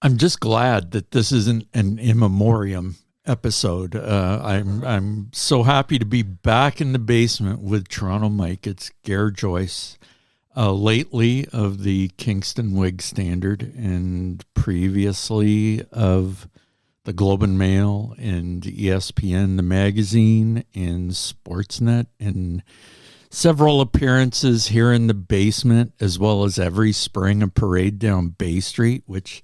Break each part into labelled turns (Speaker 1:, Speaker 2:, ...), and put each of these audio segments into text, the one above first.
Speaker 1: I'm just glad that this isn't an in memoriam episode. I'm so happy to be back in the basement with Toronto Mike. It's Gare Joyce, lately of the Kingston Whig Standard, and previously of the Globe and Mail and ESPN, the magazine, and Sportsnet, and several appearances here in the basement, as well as every spring a parade down Bay Street, which,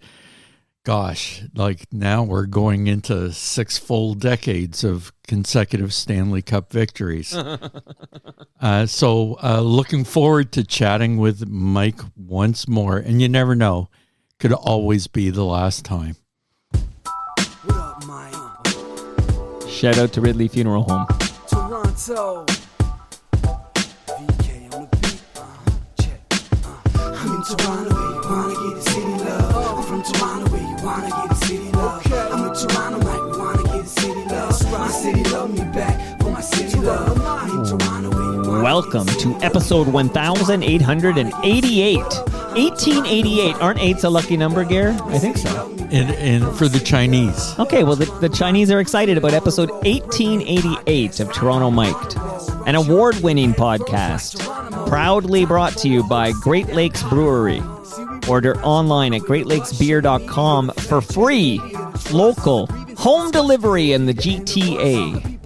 Speaker 1: gosh, like now we're going into 6 full decades of consecutive Stanley Cup victories. So looking forward to chatting with Mike once more. And you never know, could always be the last time.
Speaker 2: What up, Mike?
Speaker 3: Shout out to Ridley Funeral Home.
Speaker 2: Toronto. VK on the beat. Check. I'm in Toronto where you wanna get the city love. I'm from Toronto where you wanna get the city love. I'm in Toronto like we wanna get the city love. My city love me back for my city love. I'm in Toronto where you wanna
Speaker 3: Welcome to episode 1888. 1888. Aren't 8's a lucky number, Gare? I think so.
Speaker 1: And for the Chinese.
Speaker 3: Okay, well, the Chinese are excited about episode 1888 of Toronto Mic'd, an award-winning podcast, proudly brought to you by Great Lakes Brewery. Order online at greatlakesbeer.com for free, local, home delivery in the GTA.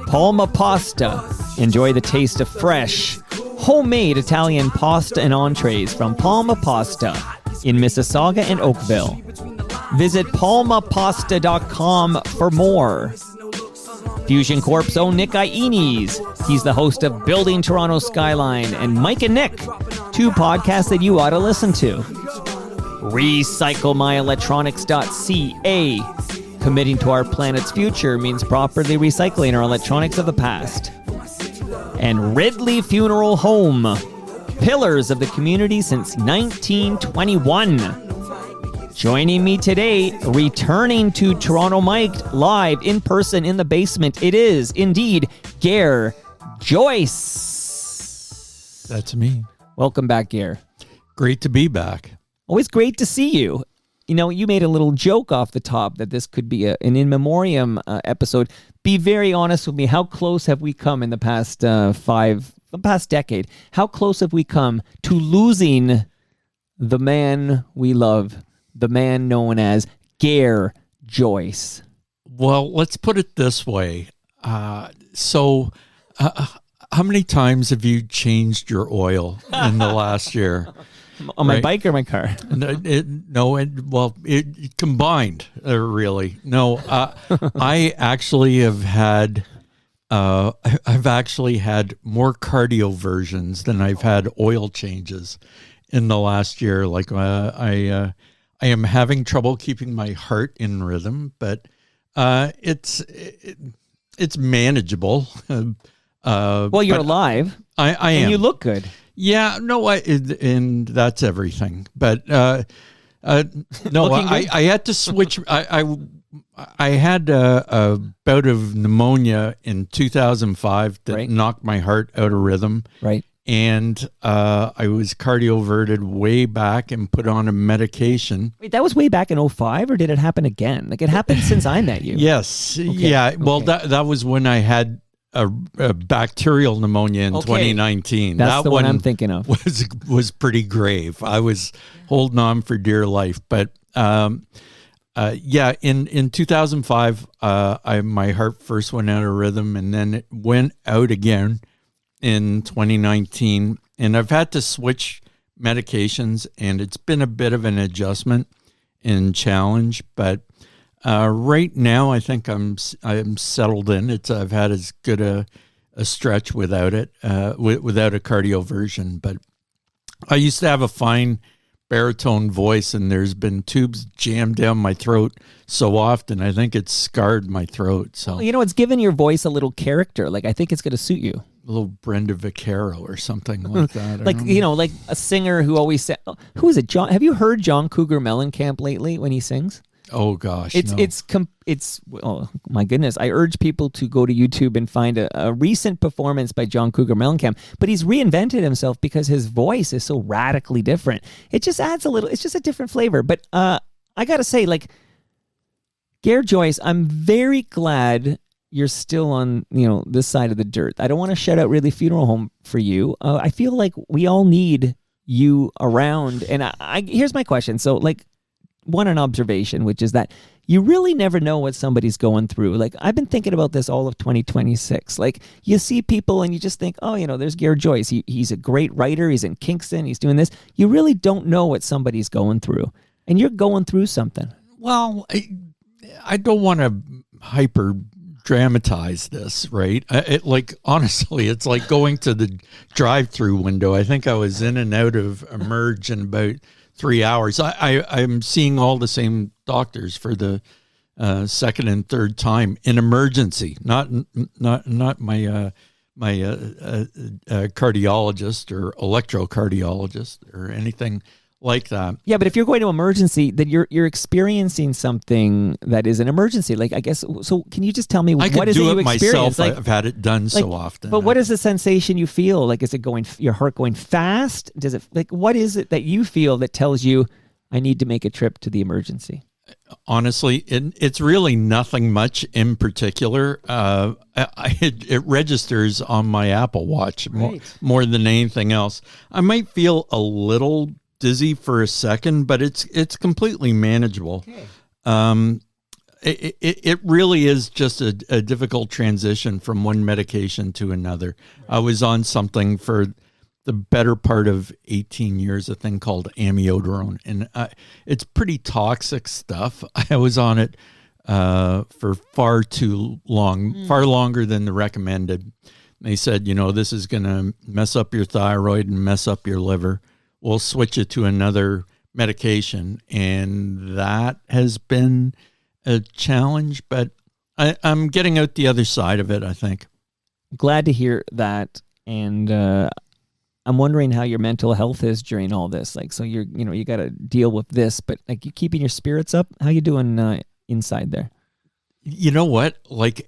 Speaker 3: Palma Pasta. Enjoy the taste of fresh, homemade Italian pasta and entrees from Palma Pasta in Mississauga and Oakville. Visit palmapasta.com for more. Fusion Corp's own Nick Iones. He's the host of Building Toronto Skyline and Mike and Nick, 2 podcasts that you ought to listen to. RecycleMyElectronics.ca. Committing to our planet's future means properly recycling our electronics of the past. And Ridley Funeral Home, pillars of the community since 1921. Joining me today, returning to Toronto Mike live in person in the basement, it is indeed Gare Joyce.
Speaker 1: That's me.
Speaker 3: Welcome back, Gare.
Speaker 1: Great to be back.
Speaker 3: Always great to see you. You know, you made a little joke off the top that this could be an in memoriam episode. Be very honest with me. How close have we come in the past decade? How close have we come to losing the man we love, the man known as Gare Joyce?
Speaker 1: Well, let's put it this way. So how many times have you changed your oil in the last year?
Speaker 3: On my bike or my car?
Speaker 1: It combined, really. No, I actually have had, I've actually had more cardio versions than I've had oil changes in the last year. Like I am having trouble keeping my heart in rhythm, but it's manageable.
Speaker 3: Well, you're alive.
Speaker 1: I am.
Speaker 3: And you look good.
Speaker 1: Yeah, no, and that's everything. But no, I had to switch. I had a bout of pneumonia in 2005 that knocked my heart out of rhythm.
Speaker 3: Right.
Speaker 1: And I was cardioverted way back and put on a medication.
Speaker 3: Wait, that was way back in 2005, or did it happen again? Like, it happened since I met you.
Speaker 1: Yes.
Speaker 3: Okay.
Speaker 1: Yeah. Well, that was when I had a bacterial pnemounia in 2019.
Speaker 3: That's the one I'm thinking of.
Speaker 1: Was pretty grave. I was holding on for dear life, but in 2005, my heart first went out of rhythm, and then it went out again in 2019. And I've had to switch medications, and it's been a bit of an adjustment and challenge, but right now, I think I'm settled in. I've had as good a stretch without it, without a cardio version. But I used to have a fine baritone voice, and there's been tubes jammed down my throat so often. I think it's scarred my throat. So
Speaker 3: well, it's given your voice a little character. Like, I think it's going to suit you.
Speaker 1: A little Brenda Vaccaro or something like that.
Speaker 3: Like a singer who always said, who is it? John? Have you heard John Cougar Mellencamp lately when he sings?
Speaker 1: Oh gosh,
Speaker 3: it's oh my goodness! I urge people to go to YouTube and find a recent performance by John Cougar Mellencamp. But he's reinvented himself because his voice is so radically different. It just adds a little. It's just a different flavor. But I got to say, like, Gare Joyce, I'm very glad you're still on, this side of the dirt. I don't want to shout out really funeral home for you. I feel like we all need you around. And here's my question. So, like, an observation, which is that you really never know what somebody's going through. Like, I've been thinking about this all of 2026. Like, you see people and you just think, oh, there's Gare Joyce. He's a great writer. He's in Kingston. He's doing this. You really don't know what somebody's going through. And you're going through something.
Speaker 1: Well, I don't want to hyper dramatize this, right? Honestly, it's like going to the drive-through window. I think I was in and out of Emerge in about 3 hours. I'm seeing all the same doctors for the second and third time in emergency, not my cardiologist or electrocardiologist or anything like that.
Speaker 3: Yeah, but if you're going to emergency, then you're experiencing something that is an emergency. Like, I guess, so can you just tell me what is it you experience?
Speaker 1: Myself. Like, I've had it done so often.
Speaker 3: But what is the sensation you feel? Like, is it your heart going fast? Does it, like, what is it that you feel that tells you I need to make a trip to the emergency?
Speaker 1: Honestly, it's really nothing much in particular. It registers on my Apple Watch more than anything else. I might feel a little dizzy for a second, but it's completely manageable. Okay. It really is just a difficult transition from one medication to another. I was on something for the better part of 18 years, a thing called amiodarone, and it's pretty toxic stuff. I was on it for far too long, far longer than the recommended. They said, this is going to mess up your thyroid and mess up your liver. We'll switch it to another medication. And that has been a challenge, but I'm getting out the other side of it, I think.
Speaker 3: Glad to hear that. And I'm wondering how your mental health is during all this. Like, so you got to deal with this, but like, you keeping your spirits up? How you doing inside there?
Speaker 1: You know what? Like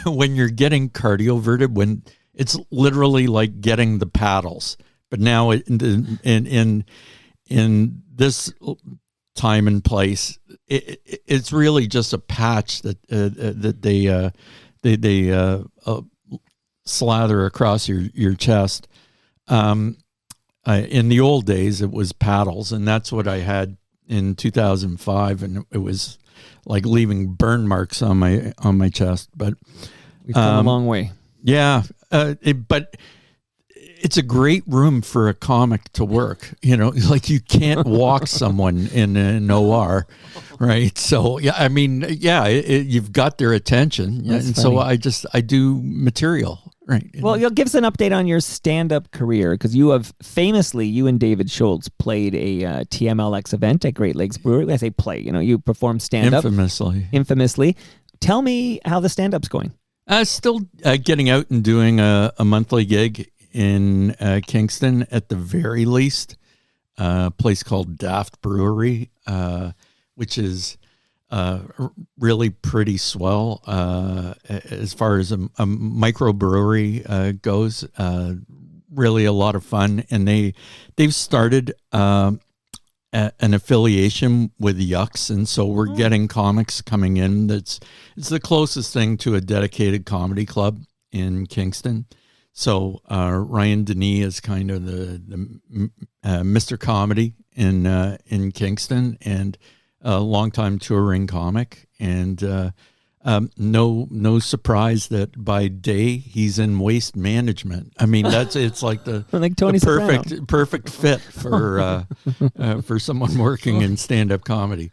Speaker 1: when you're getting cardioverted, when it's literally like getting the paddles. But now in this time and place, it's really just a patch that they slather across your chest. In the old days, it was paddles, and that's what I had in 2005, and it was like leaving burn marks on my chest. But
Speaker 3: we've come a long way.
Speaker 1: Yeah, but it's a great room for a comic to work. Like, you can't walk someone in an OR, right? So yeah, I mean, yeah, you've got their attention. Yeah, and funny. So I do material. Right.
Speaker 3: Well, you'll give us an update on your stand-up career, because you and David Schultz played a TMLX event at Great Lakes Brewery. When I say play, you perform stand-up. Infamously. Tell me how the stand-up's going.
Speaker 1: Still getting out and doing a monthly gig in Kingston at the very least. A place called Daft Brewery, which is really pretty swell as far as a microbrewery goes. Really a lot of fun, and they've started an affiliation with Yucks, and so we're getting comics coming in. It's the closest thing to a dedicated comedy club in Kingston. So Ryan Denis is kind of the Mr. Comedy in Kingston, and a longtime touring comic, and no surprise that by day he's in waste management. I mean, it's like
Speaker 3: like Tony
Speaker 1: the perfect fit for someone working in stand-up comedy.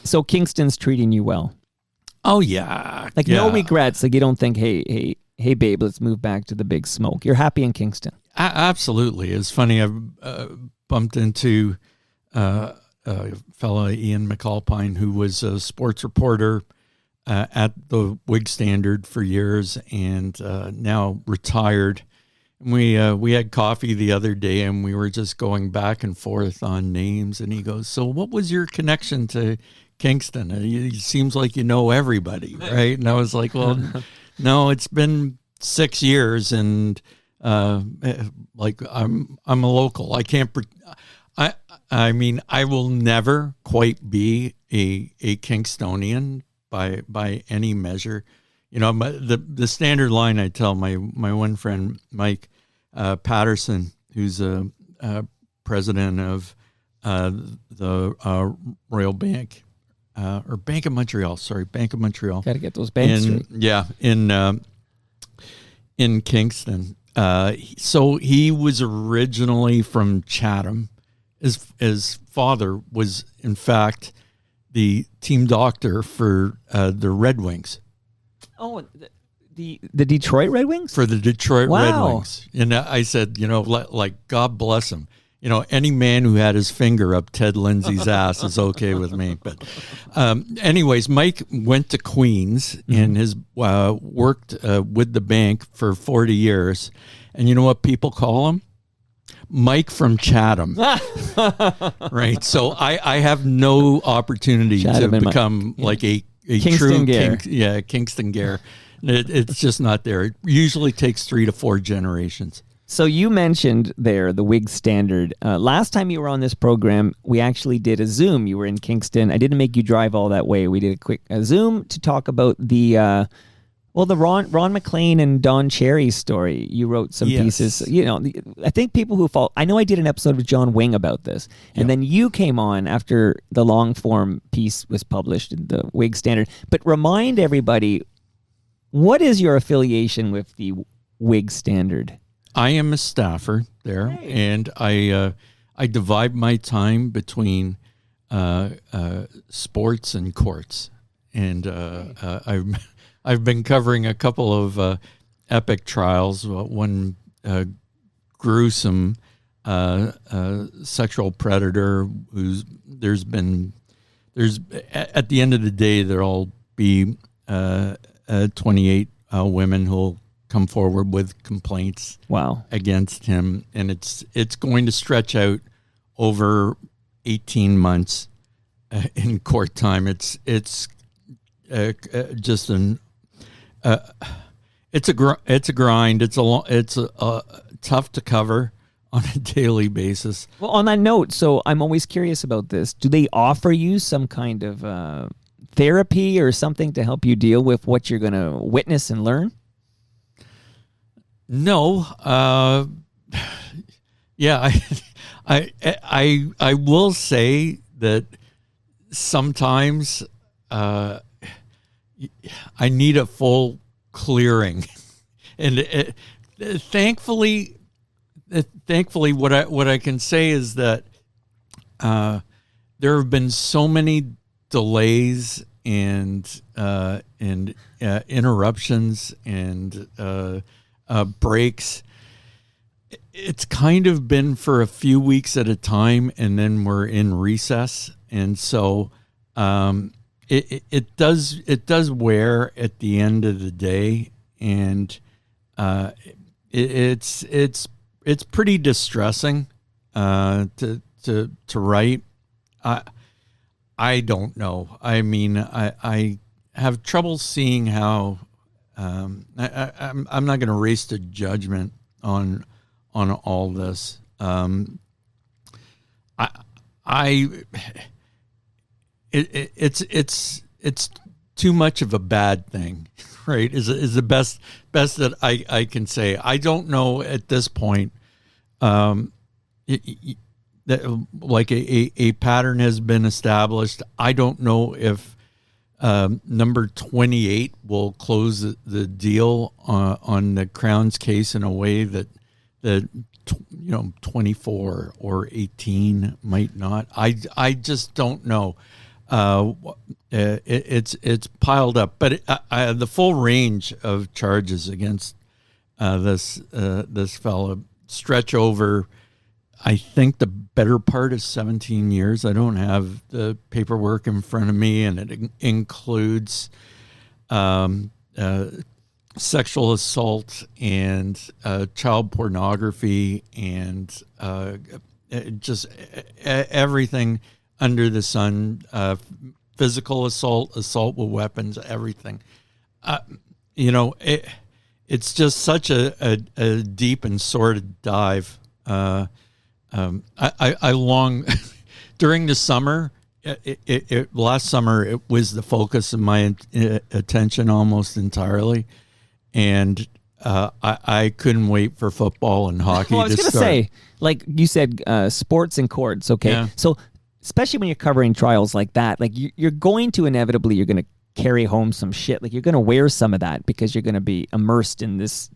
Speaker 3: So Kingston's treating you well.
Speaker 1: Oh yeah,
Speaker 3: no regrets. Like, you don't think, hey babe, let's move back to the big smoke. You're happy in Kingston.
Speaker 1: Absolutely. It's funny. I've bumped into fellow Ian McAlpine, who was a sports reporter at the Whig Standard for years, and now retired. And we had coffee the other day, and we were just going back and forth on names. And he goes, "So, what was your connection to Kingston? It seems like you know everybody, right?" And I was like, "Well, no, it's been 6 years, and like I'm a local. I mean, I will never quite be a Kingstonian by any measure. You know, the standard line I tell my one friend Mike Patterson, who's a president of the Royal Bank or Bank of Montreal. Sorry, Bank of Montreal.
Speaker 3: Got to get those banks straight.
Speaker 1: Yeah, in Kingston. So he was originally from Chatham. His father was, in fact, the team doctor for the Red Wings.
Speaker 3: Oh, the Detroit Red Wings?
Speaker 1: For the Detroit
Speaker 3: Wow.
Speaker 1: Red Wings. And I said, you know, like, God bless him. You know, any man who had his finger up Ted Lindsay's ass is okay with me. But anyways, Mike went to Queens and has worked with the bank for 40 years. And you know what people call him? Mike from Chatham. Right. So I have no opportunity
Speaker 3: Chatham
Speaker 1: to
Speaker 3: and
Speaker 1: become like a
Speaker 3: Kingston
Speaker 1: true
Speaker 3: Gare.
Speaker 1: Kingston Gare. It's just not there. It usually takes 3 to 4 generations.
Speaker 3: So you mentioned there the Whig Standard. Last time you were on this program, we actually did a Zoom. You were in Kingston. I didn't make you drive all that way. We did a quick Zoom to talk about the Ron McLean and Don Cherry story. You wrote some pieces. You know, I think people who follow. I know I did an episode with John Wing about this, and then you came on after the long form piece was published in the Whig Standard. But remind everybody, what is your affiliation with the Whig Standard?
Speaker 1: I am a staffer there, and I divide my time between sports and courts, and I've been covering a couple of epic trials. One gruesome sexual predator there's at the end of the day there'll be 28 women who'll come forward with complaints against him, and it's going to stretch out over 18 months in court time. It's just an it's a grind. It's tough to cover on a daily basis.
Speaker 3: Well, on that note, so I'm always curious about this. Do they offer you some kind of therapy or something to help you deal with what you're going to witness and learn?
Speaker 1: No, yeah, I will say that sometimes I need a full clearing, and thankfully, what I can say is that there have been so many delays and interruptions and breaks. It's kind of been for a few weeks at a time, and then we're in recess, and so it does wear at the end of the day, and it's pretty distressing to write. I don't know. I mean, I have trouble seeing how. I'm not going to race to judgment on all this. It's too much of a bad thing, right? Is the best that I can say. I don't know at this point. That like a pattern has been established. I don't know if number 28 will close the deal on the Crown's case in a way that 24 or 18 might not. I just don't know. It's piled up, but the full range of charges against this fellow stretch over, I think, the better part of 17 years. I don't have the paperwork in front of me, and it includes sexual assault and child pornography and just everything under the sun, physical assault with weapons, everything. It's just such a deep and sordid dive. I long during the summer. Last summer, it was the focus of my attention almost entirely, and I couldn't wait for football and hockey.
Speaker 3: Well, I was
Speaker 1: to
Speaker 3: going to
Speaker 1: start.
Speaker 3: say, like you said, sports and courts. Okay,
Speaker 1: Yeah.
Speaker 3: so especially when you're covering trials like that, like you're going to inevitably you're going to carry home some shit. Like you're going to wear some of that because you're going to be immersed in this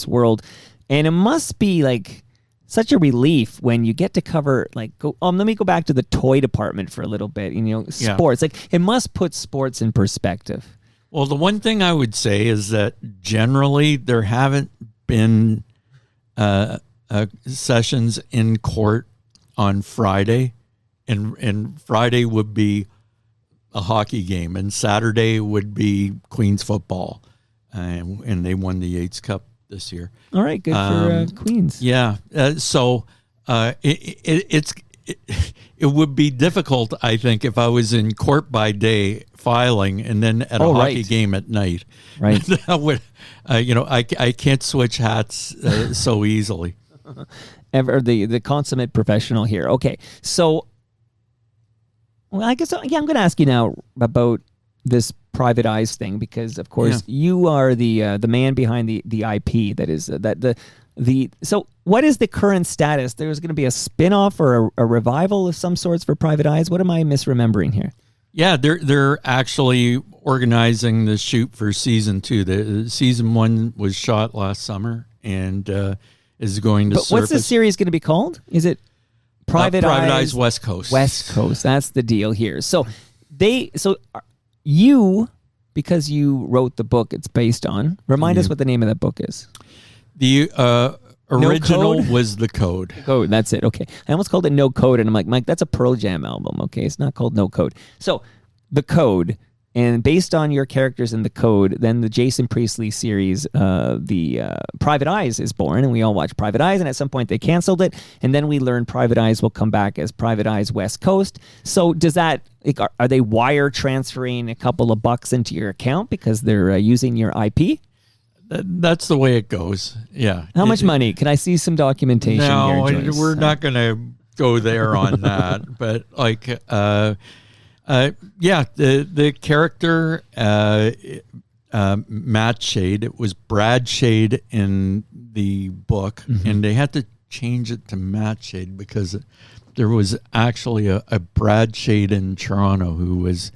Speaker 3: world, and it must be like such a relief when you get to cover like let me go back to the toy department for a little bit. Sports. Like it must put sports in perspective.
Speaker 1: Well, the one thing I would say is that generally there haven't been sessions in court on Friday, and Friday would be a hockey game, and Saturday would be Queens football, and they won the Yates Cup this year.
Speaker 3: All right, good for Queens.
Speaker 1: Yeah, so it would be difficult, I think, if I was in court by day filing and then at a hockey game at night.
Speaker 3: Right.
Speaker 1: That would, I can't switch hats so easily.
Speaker 3: The consummate professional here. Okay, so I guess I'm going to ask you now about this private eyes thing because, of course, you are the man behind the IP that is So what is the current status? There's going to be a spin-off or a revival of some sorts for Private Eyes. What am I misremembering here?
Speaker 1: Yeah, they're actually organizing the shoot for season 2. The season 1 was shot last summer and is going to surface.
Speaker 3: What's the series going to be called? Is it Private
Speaker 1: Eyes West Coast?
Speaker 3: West Coast. That's the deal here. So you, because you wrote the book it's based on, remind us what the name of that book is.
Speaker 1: The original
Speaker 3: Code?
Speaker 1: was The Code.
Speaker 3: Code, that's it. Okay. I almost called it No Code, and I'm like, Mike, that's a Pearl Jam album. Okay, it's not called No Code. So, The Code, and based on your characters in The Code, then the Jason Priestley series, the Private Eyes is born, and we all watch Private Eyes, and at some point they canceled it, and then we learned Private Eyes will come back as Private Eyes West Coast. So does that, are they wire transferring a couple of bucks into your account because they're using your IP?
Speaker 1: That's the way it goes. Yeah.
Speaker 3: How much money? Can I see some documentation
Speaker 1: No,
Speaker 3: here, Joyce?
Speaker 1: we're not going to go there on that. But like, the character, Matt Shade, it was Brad Shade in the book, and they had to change it to Matt Shade because there was actually a Brad Shade in Toronto who was,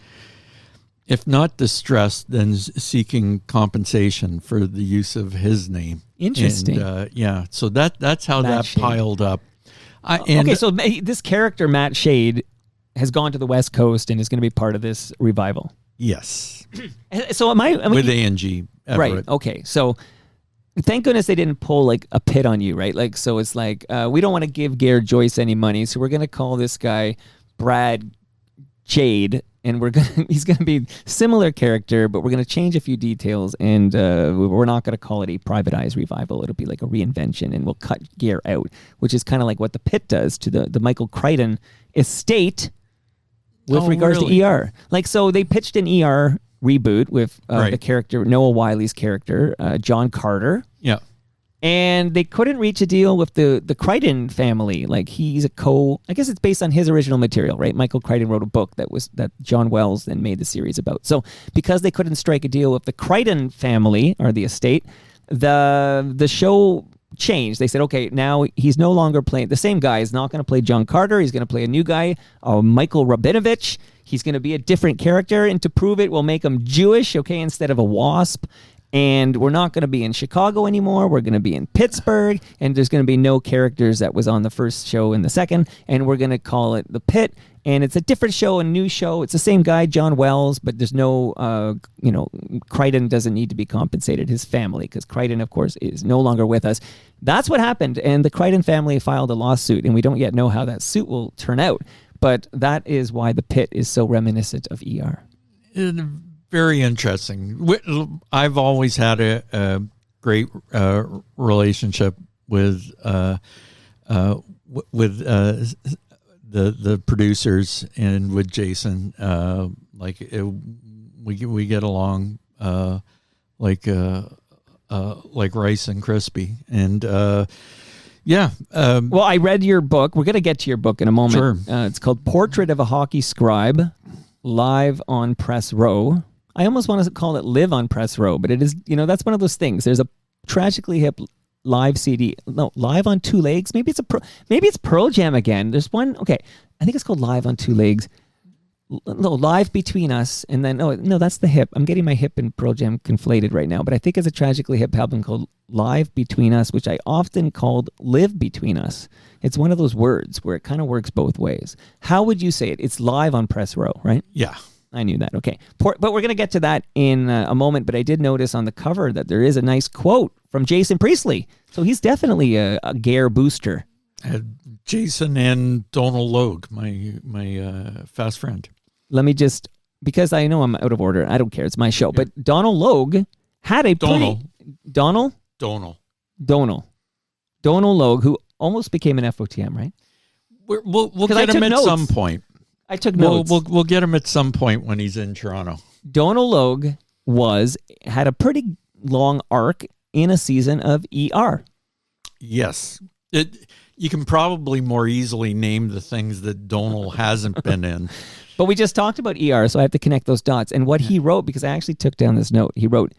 Speaker 1: if not distressed, then seeking compensation for the use of his name.
Speaker 3: Interesting.
Speaker 1: And, so that's how
Speaker 3: Matt
Speaker 1: that
Speaker 3: Shade.
Speaker 1: piled up.
Speaker 3: Okay, so this character, Matt Shade, has gone to the West Coast and is going to be part of this revival.
Speaker 1: Yes.
Speaker 3: So am I
Speaker 1: with Angie Everett.
Speaker 3: Right, okay. So thank goodness they didn't pull like a pit on you, right? Like, so it's like, we don't want to give Gare Joyce any money, so we're going to call this guy Brad Shade, and he's going to be similar character, but we're going to change a few details, and we're not going to call it a Private Eyes revival. It'll be like a reinvention, and we'll cut Gare out, which is kind of like what the Pit does to the Michael Crichton estate with regards to ER. Like, so they pitched an ER reboot with the character, Noah Wiley's character, John Carter.
Speaker 1: Yeah.
Speaker 3: And they couldn't reach a deal with the Crichton family. Like, he's I guess it's based on his original material, right? Michael Crichton wrote a book that John Wells then made the series about. So because they couldn't strike a deal with the Crichton family or the estate, the show changed. They said, okay, now he's no longer playing, the same guy is not going to play John Carter. He's going to play a new guy, Michael Rabinovich. He's going to be a different character, and to prove it, we'll make him Jewish, okay, instead of a wasp. And we're not going to be in Chicago anymore. We're going to be in Pittsburgh, and there's going to be no characters that was on the first show in the second, and we're going to call it The Pit. And it's a different show, a new show. It's the same guy, John Wells, but there's no, Crichton doesn't need to be compensated, his family, because Crichton, of course, is no longer with us. That's what happened, and the Crichton family filed a lawsuit, and we don't yet know how that suit will turn out. But that is why The Pit is so reminiscent of ER.
Speaker 1: Very interesting. I've always had a great relationship with the producers and with Jason. We get along like Rice and Crispy, and Yeah.
Speaker 3: Well, I read your book. We're going to get to your book in a moment.
Speaker 1: Sure.
Speaker 3: It's called Portrait of a Hockey Scribe, live on Press Row. I almost want to call it Live on Press Row, but it is, that's one of those things. There's a Tragically Hip live CD. No, Live on Two Legs. Maybe it's Pearl Jam again. There's one. Okay, I think it's called Live on Two Legs. No, Live Between Us, and then no, that's the Hip. I'm getting my Hip and Pearl Jam conflated right now, but I think it's a Tragically Hip album called Live Between Us, which I often called Live Between Us. It's one of those words where it kind of works both ways. How would you say it? It's live on Press Row, right?
Speaker 1: Yeah.
Speaker 3: I knew that. Okay. But we're going to get to that in a moment, but I did notice on the cover that there is a nice quote from Jason Priestley. So he's definitely a Gare booster.
Speaker 1: Jason and Donald Logue, my fast friend.
Speaker 3: Let me just, because I know I'm out of order. I don't care. It's my show. Yeah. But Donald Logue had a
Speaker 1: Donald
Speaker 3: Logue, who almost became an FOTM, right?
Speaker 1: We'll get him at some point.
Speaker 3: I took notes.
Speaker 1: We'll get him at some point when he's in Toronto.
Speaker 3: Donald Logue had a pretty long arc in a season of ER.
Speaker 1: Yes. You can probably more easily name the things that Donald hasn't been in.
Speaker 3: But we just talked about ER, so I have to connect those dots. And what he wrote, because I actually took down this note, he wrote,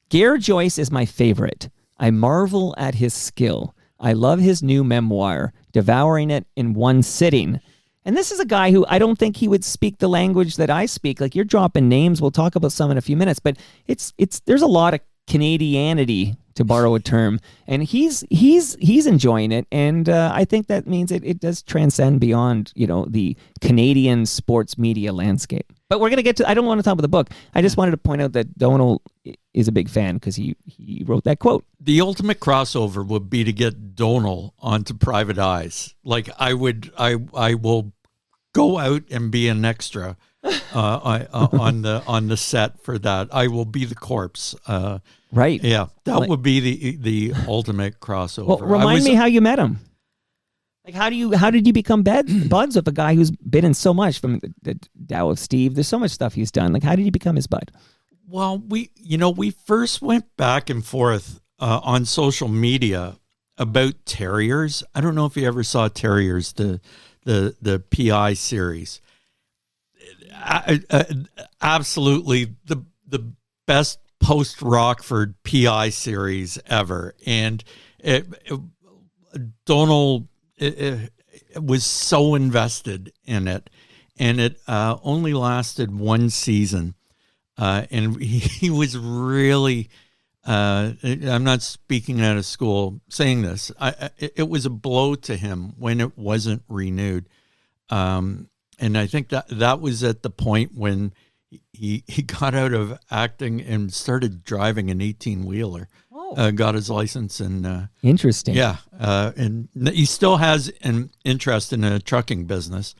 Speaker 3: Gare Joyce is my favorite. I marvel at his skill. I love his new memoir, devouring it in one sitting. And this is a guy who I don't think he would speak the language that I speak. Like, you're dropping names. We'll talk about some in a few minutes. But there's a lot of Canadianity, to borrow a term, and he's enjoying it, and I think that means it does transcend beyond the Canadian sports media landscape. But we're gonna get to. I don't want to talk about the book. I just wanted to point out that Donald is a big fan because he wrote that quote.
Speaker 1: The ultimate crossover would be to get Donald onto Private Eyes. Like I will go out and be an extra on the set for that. I will be the corpse.
Speaker 3: Right.
Speaker 1: Yeah, that would be the ultimate crossover.
Speaker 3: Well, remind me how you met him. Like, how did you become buds with a guy who's been in so much, from the Tao of Steve? There's so much stuff he's done. Like, how did you become his bud?
Speaker 1: Well, we first went back and forth on social media about Terriers. I don't know if you ever saw Terriers, the PI series. Absolutely the best post-Rockford PI series ever. And Donald was so invested in it. And it only lasted one season. And he was really, I'm not speaking out of school saying this, it was a blow to him when it wasn't renewed. And I think that was at the point when he got out of acting and started driving an 18-wheeler. Oh. Got his license. And
Speaker 3: interesting.
Speaker 1: Yeah. And he still has an interest in a trucking business.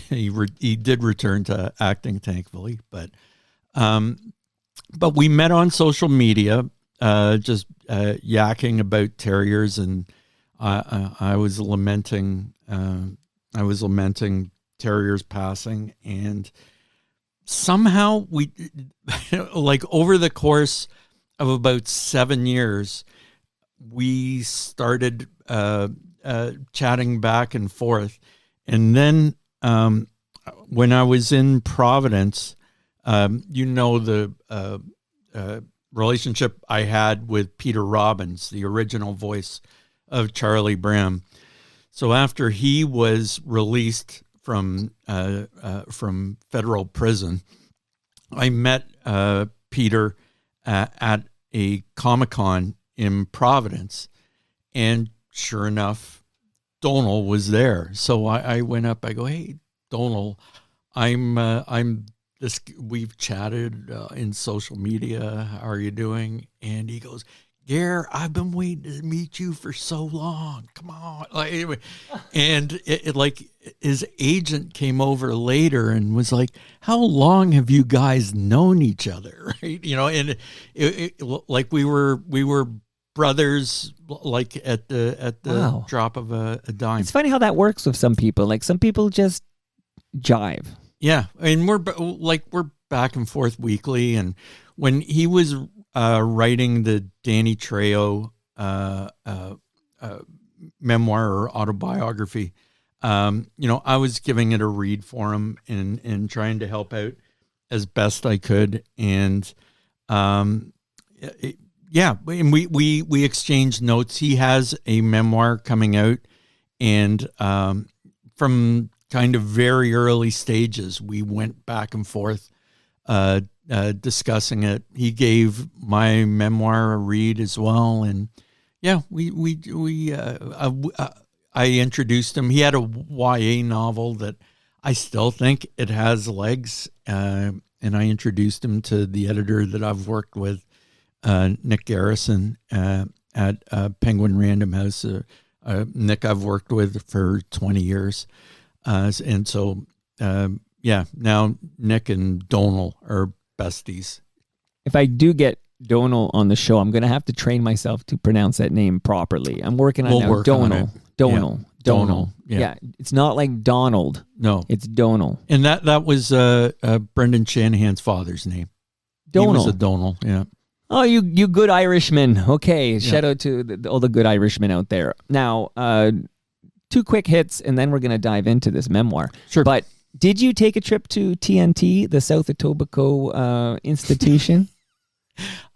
Speaker 1: He did return to acting, thankfully. But we met on social media, just yakking about Terriers, and I was lamenting Terriers passing, and somehow we, like, over the course of about 7 years, we started chatting back and forth. And then when I was in Providence, the relationship I had with Peter Robbins, the original voice of Charlie Brown. So after he was released from federal prison, I met Peter at a Comic-Con in Providence, and sure enough, Donald was there. So I went up. I go, "Hey, Donald, I'm this. We've chatted in social media. How are you doing?" And he goes, "Gare, I've been waiting to meet you for so long. Come on." Like, anyway, and it like his agent came over later and was like, "How long have you guys known each other?" Right? And it like we were brothers, like at the
Speaker 3: Wow.
Speaker 1: drop of a dime.
Speaker 3: It's funny how that works with some people. Like, some people just jive.
Speaker 1: Yeah, and we're back and forth weekly. And when he was writing the Danny Trejo memoir or autobiography. I was giving it a read for him and trying to help out as best I could. And and we exchanged notes. He has a memoir coming out, and from kind of very early stages, we went back and forth discussing it. He gave my memoir a read as well, and I introduced him. He had a YA novel that I still think it has legs, and I introduced him to the editor that I've worked with, Nick Garrison at Penguin Random House. Nick I've worked with for 20 years. And so, now Nick and Donal are besties.
Speaker 3: If I do get Donal on the show, I'm going to have to train myself to pronounce that name properly. I'm working on now. Donal.
Speaker 1: Yeah.
Speaker 3: It's not like Donald.
Speaker 1: No.
Speaker 3: It's Donal.
Speaker 1: And that was Brendan Shanahan's father's name.
Speaker 3: Donal.
Speaker 1: He was a Donal, yeah.
Speaker 3: Oh, you good Irishmen. Okay, shout out to all the good Irishmen out there. Now, 2 quick hits, and then we're going to dive into this memoir.
Speaker 1: Sure.
Speaker 3: But did you take a trip to TNT, the South Etobicoke institution?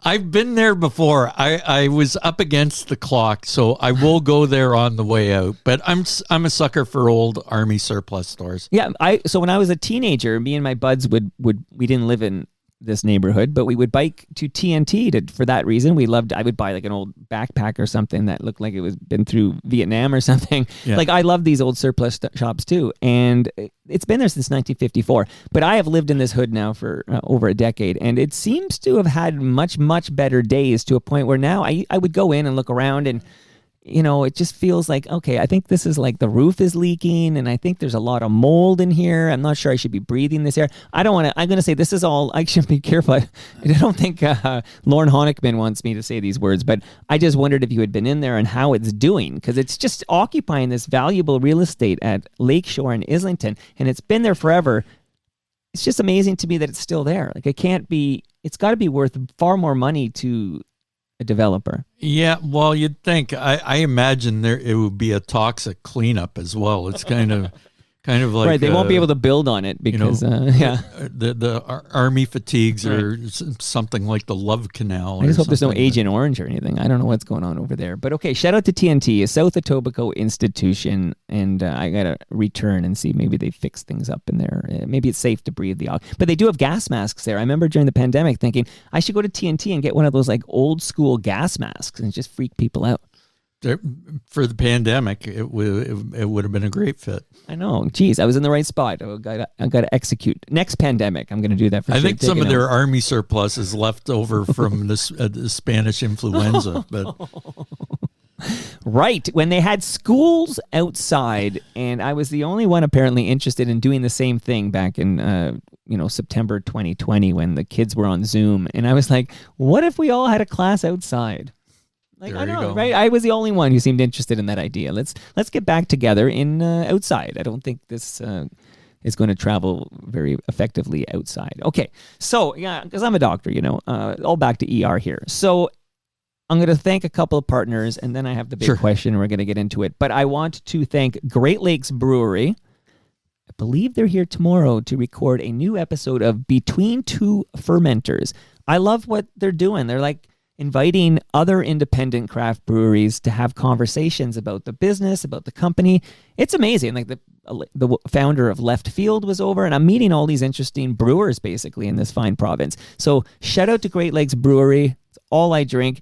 Speaker 1: I've been there before. I was up against the clock, so I will go there on the way out. But I'm a sucker for old Army surplus stores.
Speaker 3: Yeah, so when I was a teenager, me and my buds we didn't live in this neighborhood, but we would bike to TNT for that reason. I would buy like an old backpack or something that looked like it was been through Vietnam or something. Yeah. Like I love these old surplus shops too. And it's been there since 1954, but I have lived in this hood now for over a decade, and it seems to have had much, much better days to a point where now I would go in and look around, and it just feels like, okay, I think this is like the roof is leaking, and I think there's a lot of mold in here. I'm not sure I should be breathing this air. I'm going to say this is all, I should be careful. I don't think Lorne Honickman wants me to say these words, but I just wondered if you had been in there and how it's doing, because it's just occupying this valuable real estate at Lakeshore in Islington, and it's been there forever. It's just amazing to me that it's still there. Like it's got to be worth far more money to a developer.
Speaker 1: Yeah, well, you'd think. I imagine it would be a toxic cleanup as well. It's kind of like
Speaker 3: right. They won't be able to build on it because
Speaker 1: the army fatigues or something like the Love Canal.
Speaker 3: I just hope there's no Agent Orange or anything. I don't know what's going on over there. But okay, shout out to TNT, a South Etobicoke institution, and I gotta return and see maybe they fix things up in there. Maybe it's safe to breathe but they do have gas masks there. I remember during the pandemic thinking I should go to TNT and get one of those like old school gas masks and just freak people out.
Speaker 1: For the pandemic, it would have been a great fit.
Speaker 3: I know. Geez, I was in the right spot. I got to execute. Next pandemic, I'm going to do that for sure.
Speaker 1: I think some of their army surplus is left over from the Spanish influenza. But
Speaker 3: right, when they had schools outside, and I was the only one apparently interested in doing the same thing back in September 2020 when the kids were on Zoom, and I was like, what if we all had a class outside? Like, I know, right? I was the only one who seemed interested in that idea. Let's get back together in outside. I don't think this is going to travel very effectively outside. Okay, so yeah, because I'm a doctor, all back to ER here. So I'm going to thank a couple of partners, and then I have the big question, and we're going to get into it. But I want to thank Great Lakes Brewery. I believe they're here tomorrow to record a new episode of Between Two Fermenters. I love what they're doing. They're like inviting other independent craft breweries to have conversations about the business, about the company. It's amazing. Like the founder of Left Field was over, and I'm meeting all these interesting brewers basically in this fine province. So shout out to Great Lakes Brewery. It's all I drink.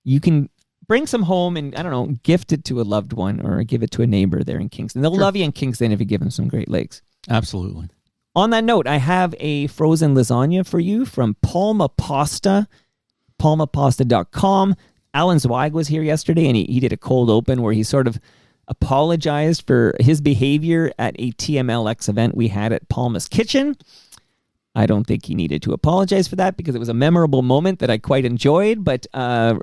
Speaker 3: You can bring some home and, I don't know, gift it to a loved one or give it to a neighbor there in Kingston. They'll love you in Kingston if you give them some Great Lakes.
Speaker 1: Absolutely.
Speaker 3: On that note, I have a frozen lasagna for you from Palma Pasta. palmapasta.com. Alan Zweig was here yesterday, and he did a cold open where he sort of apologized for his behavior at a TMLX event we had at Palma's Kitchen. I don't think he needed to apologize for that because it was a memorable moment that I quite enjoyed, but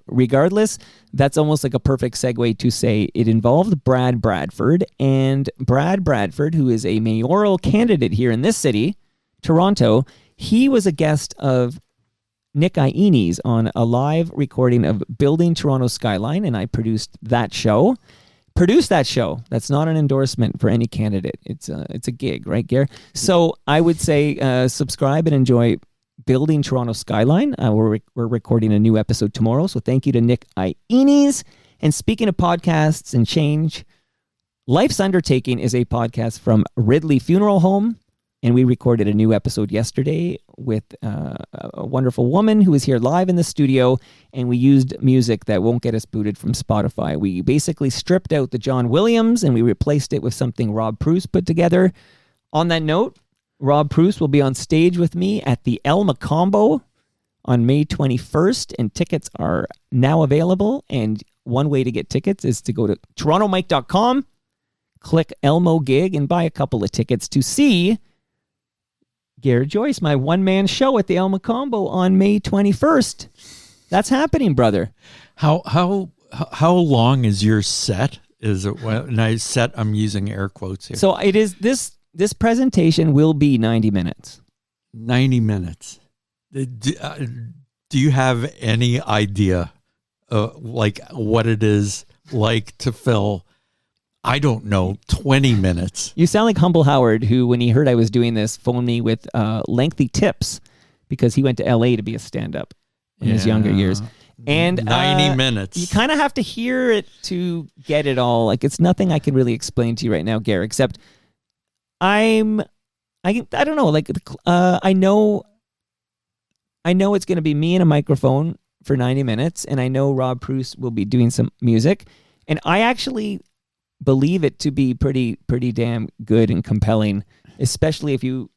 Speaker 3: regardless, that's almost like a perfect segue to say it involved Brad Bradford, and Brad Bradford, who is a mayoral candidate here in this city, Toronto, he was a guest of Nick Ianni's on a live recording of Building Toronto Skyline, and I produced that show. produce that show. That's not an endorsement for any candidate. It's a gig, right, Gare? So I would say subscribe and enjoy Building Toronto Skyline. We're recording a new episode tomorrow, so thank you to Nick Iones. And speaking of podcasts and change, Life's Undertaking is a podcast from Ridley Funeral Home, and we recorded a new episode yesterday with a wonderful woman who was here live in the studio, and we used music that won't get us booted from Spotify. We basically stripped out the John Williams, and we replaced it with something Rob Pruce put together. On that note, Rob Pruce will be on stage with me at the El Macombo on May 21st, and tickets are now available. And one way to get tickets is to go to torontomike.com, click Elmo Gig, and buy a couple of tickets to see Gare Joyce, my one-man show at the El Macombo on May 21st. That's happening, brother.
Speaker 1: How long is your set? Is it when I set? I'm using air quotes here.
Speaker 3: So it is this presentation will be 90 minutes.
Speaker 1: 90 minutes. Do you have any idea, like what it is like to fill? I don't know, 20 minutes.
Speaker 3: You sound like Humble Howard, who, when he heard I was doing this, phoned me with lengthy tips because he went to LA to be a stand-up in his younger years. And
Speaker 1: 90 minutes.
Speaker 3: You kind of have to hear it to get it all. Like, it's nothing I can really explain to you right now, Gare, except I don't know. Like, I know it's going to be me and a microphone for 90 minutes, and I know Rob Pruce will be doing some music, and I actually believe it to be pretty damn good and compelling, especially if you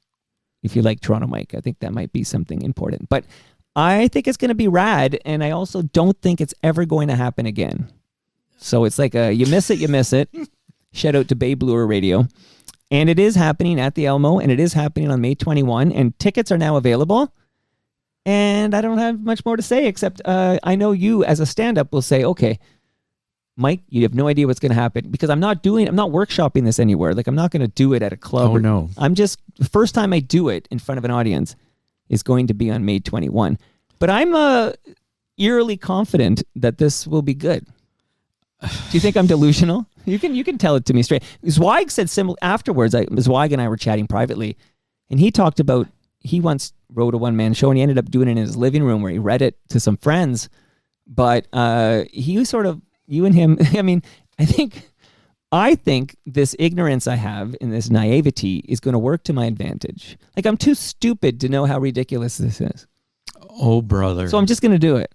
Speaker 3: like Toronto Mike. I think that might be something important. But I think it's going to be rad, and I also don't think it's ever going to happen again. So it's like you miss it, you miss it. Shout out to Bay Bluer Radio. And it is happening at the Elmo, and it is happening on May 21, and tickets are now available. And I don't have much more to say, except I know you as a stand-up will say, okay, Mike, you have no idea what's going to happen, because I'm not workshopping this anywhere. Like, I'm not going to do it at a club.
Speaker 1: Oh, no.
Speaker 3: The first time I do it in front of an audience is going to be on May 21. But I'm eerily confident that this will be good. Do you think I'm delusional? You can tell it to me straight. Zweig said similar afterwards. Zweig and I were chatting privately, and he talked about he once wrote a one-man show, and he ended up doing it in his living room where he read it to some friends. But he sort of, you and him, I mean, I think this ignorance I have and this naivety is going to work to my advantage. Like, I'm too stupid to know how ridiculous this is.
Speaker 1: Oh, brother.
Speaker 3: So I'm just going to do it.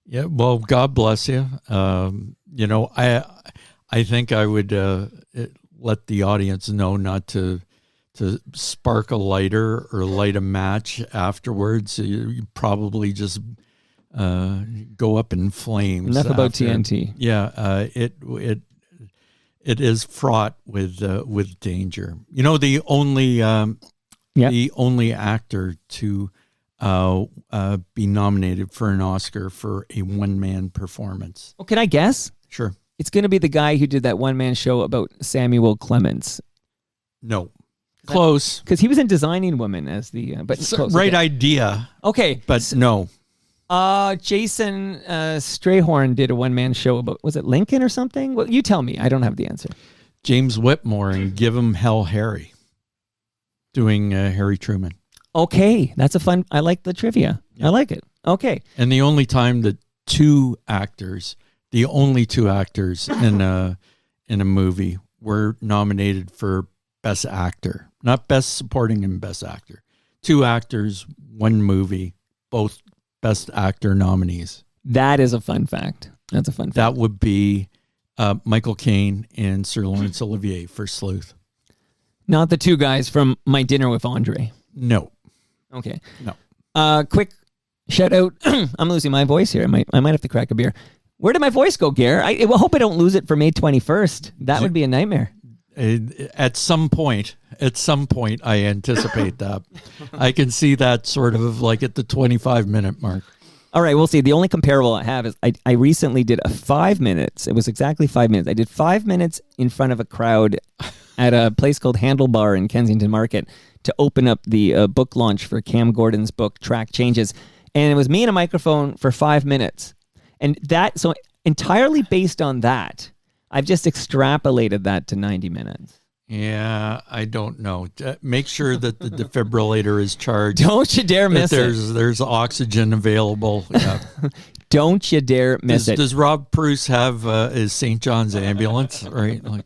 Speaker 1: Yeah, well, God bless you. I think I would let the audience know not to spark a lighter or light a match afterwards. You probably just go up in flames.
Speaker 3: Enough about TNT.
Speaker 1: Yeah, it is fraught with danger. You know, the only actor to be nominated for an Oscar for a one-man performance.
Speaker 3: Oh, can I guess?
Speaker 1: Sure.
Speaker 3: It's going to be the guy who did that one-man show about Samuel Clemens.
Speaker 1: No. Close.
Speaker 3: Because he was in Designing Women as the...
Speaker 1: right idea.
Speaker 3: Okay.
Speaker 1: But no.
Speaker 3: Jason Strayhorn did a one-man show about... Was it Lincoln or something? Well, you tell me. I don't have the answer.
Speaker 1: James Whitmore and Give Him Hell Harry. Doing Harry Truman.
Speaker 3: Okay. That's a fun... I like the trivia. Yeah. I like it. Okay.
Speaker 1: And the only time that the only two actors in a movie were nominated for Best Actor. Not Best Supporting and Best Actor. Two actors, one movie, both Best Actor nominees.
Speaker 3: That is a fun fact. That's a fun fact.
Speaker 1: That would be Michael Caine and Sir Laurence Olivier for Sleuth.
Speaker 3: Not the two guys from My Dinner with Andre.
Speaker 1: No.
Speaker 3: Okay.
Speaker 1: No.
Speaker 3: Quick shout out. I'm losing my voice here. I might have to crack a beer. Where did my voice go, Gare? I hope I don't lose it for May 21st. That would be a nightmare.
Speaker 1: At some point, I anticipate that. I can see that sort of like at the 25-minute mark.
Speaker 3: All right, we'll see. The only comparable I have is I recently did a 5 minutes. It was exactly 5 minutes. I did 5 minutes in front of a crowd at a place called Handlebar in Kensington Market to open up the book launch for Cam Gordon's book, Track Changes. And it was me and a microphone for 5 minutes. And so entirely based on that, I've just extrapolated that to 90 minutes.
Speaker 1: Yeah, I don't know. Make sure that the defibrillator is charged.
Speaker 3: Don't you dare miss it.
Speaker 1: There's oxygen available. Yeah.
Speaker 3: Don't you dare miss it.
Speaker 1: Does Rob Bruce have his St. John's ambulance? Right? Like,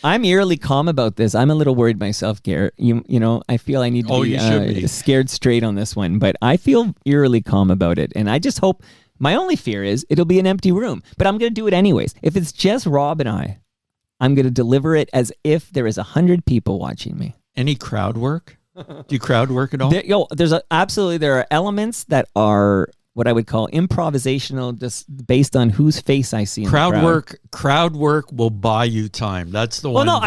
Speaker 3: I'm eerily calm about this. I'm a little worried myself, Garrett. You know, I feel I need to be scared straight on this one, but I feel eerily calm about it. And I just hope, my only fear is it'll be an empty room, but I'm going to do it anyways. If it's just Rob and I'm going to deliver it as if there is 100 people watching me.
Speaker 1: Any crowd work? Do you crowd work at all?
Speaker 3: There are elements that are what I would call improvisational, just based on whose face I see in the crowd.
Speaker 1: Crowd work will buy you time. That's the one.
Speaker 3: Well, no,